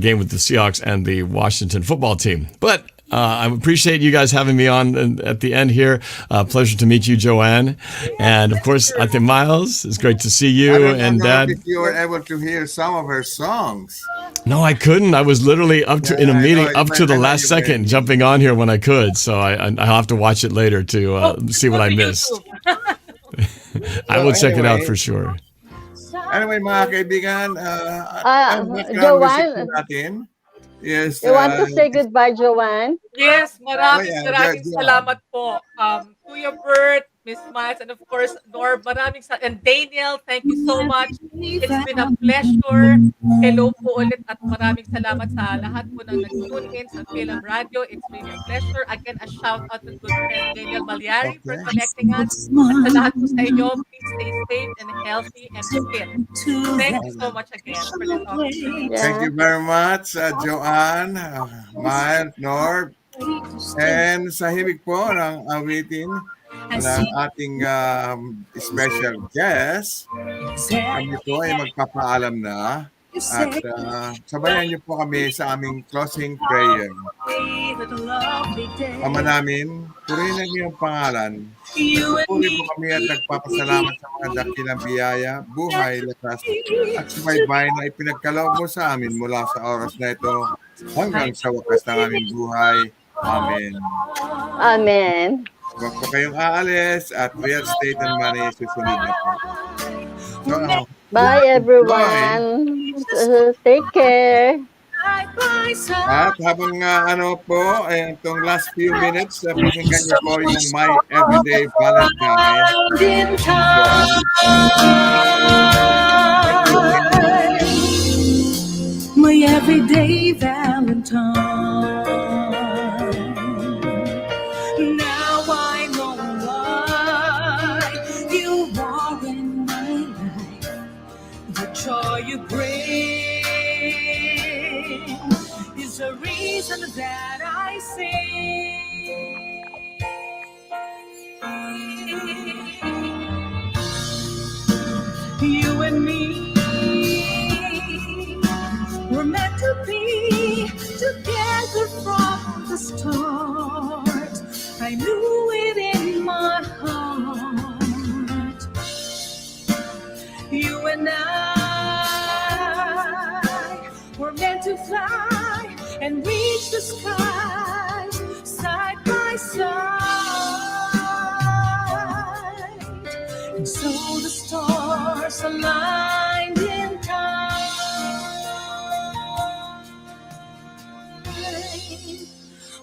game with the Seahawks and the Washington football team. But I appreciate you guys having me on at the end here. Pleasure to meet you, JoAnne. And of course, Ate Miles, it's great to see you I don't and know Dad. if you were able to hear some of her songs. No, I couldn't. I was literally in a meeting up to the last you second, jumping on here when I could. So I'll have to watch it later to see what I missed. I will check it out for sure. Anyway, mga kaibigan, ang background JoAnne, music po natin is... you want to say goodbye, JoAnne? Yes, maraming Oh, yeah, maraming Jo- salamat po. Kuya Bert, Miss Miles, and of course, Norb, and Daniel, thank you so much. It's been a pleasure. Hello po ulit at maraming salamat sa lahat po ng nag-tune in sa Fil-Am Radio. It's really a pleasure. Again, a shout out to good friend Daniel Malyari for connecting us. At sa lahat po sa inyo, please stay safe and healthy and fit. Thank you so much again for this opportunity. Thank you very much, JoAnne, Miles, Norb. And sa himig po ng awitin ng ating special guest, kami po ay magpapaalam na at sabayan niyo po kami sa aming closing prayer. Ama namin, purihin ang iyong pangalan. Puri po kami at nagpapasalamat sa mga dakilang biyaya, buhay, lakas at subaybay na ipinagkaloob mo sa amin mula sa oras na ito hanggang sa wakas ng aming buhay. Amen. Amen. Huwag po kayong aalis at real estate and money susunod na po. So, Bye, everyone. Take care. at habang itong last few minutes, pakinggan niyo po yung My Everyday Valentine. My everyday Valentine. Now I know why you are in my life. The joy you bring is the reason that I sing. You and me were meant to be together from the start. I knew it in my heart. You and I were meant to fly and reach the skies side by side. And so the stars aligned in time.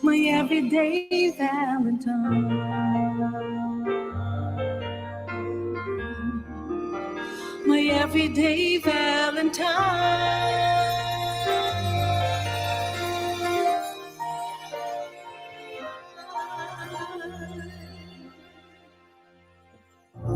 My everyday Valentine. My everyday Valentine.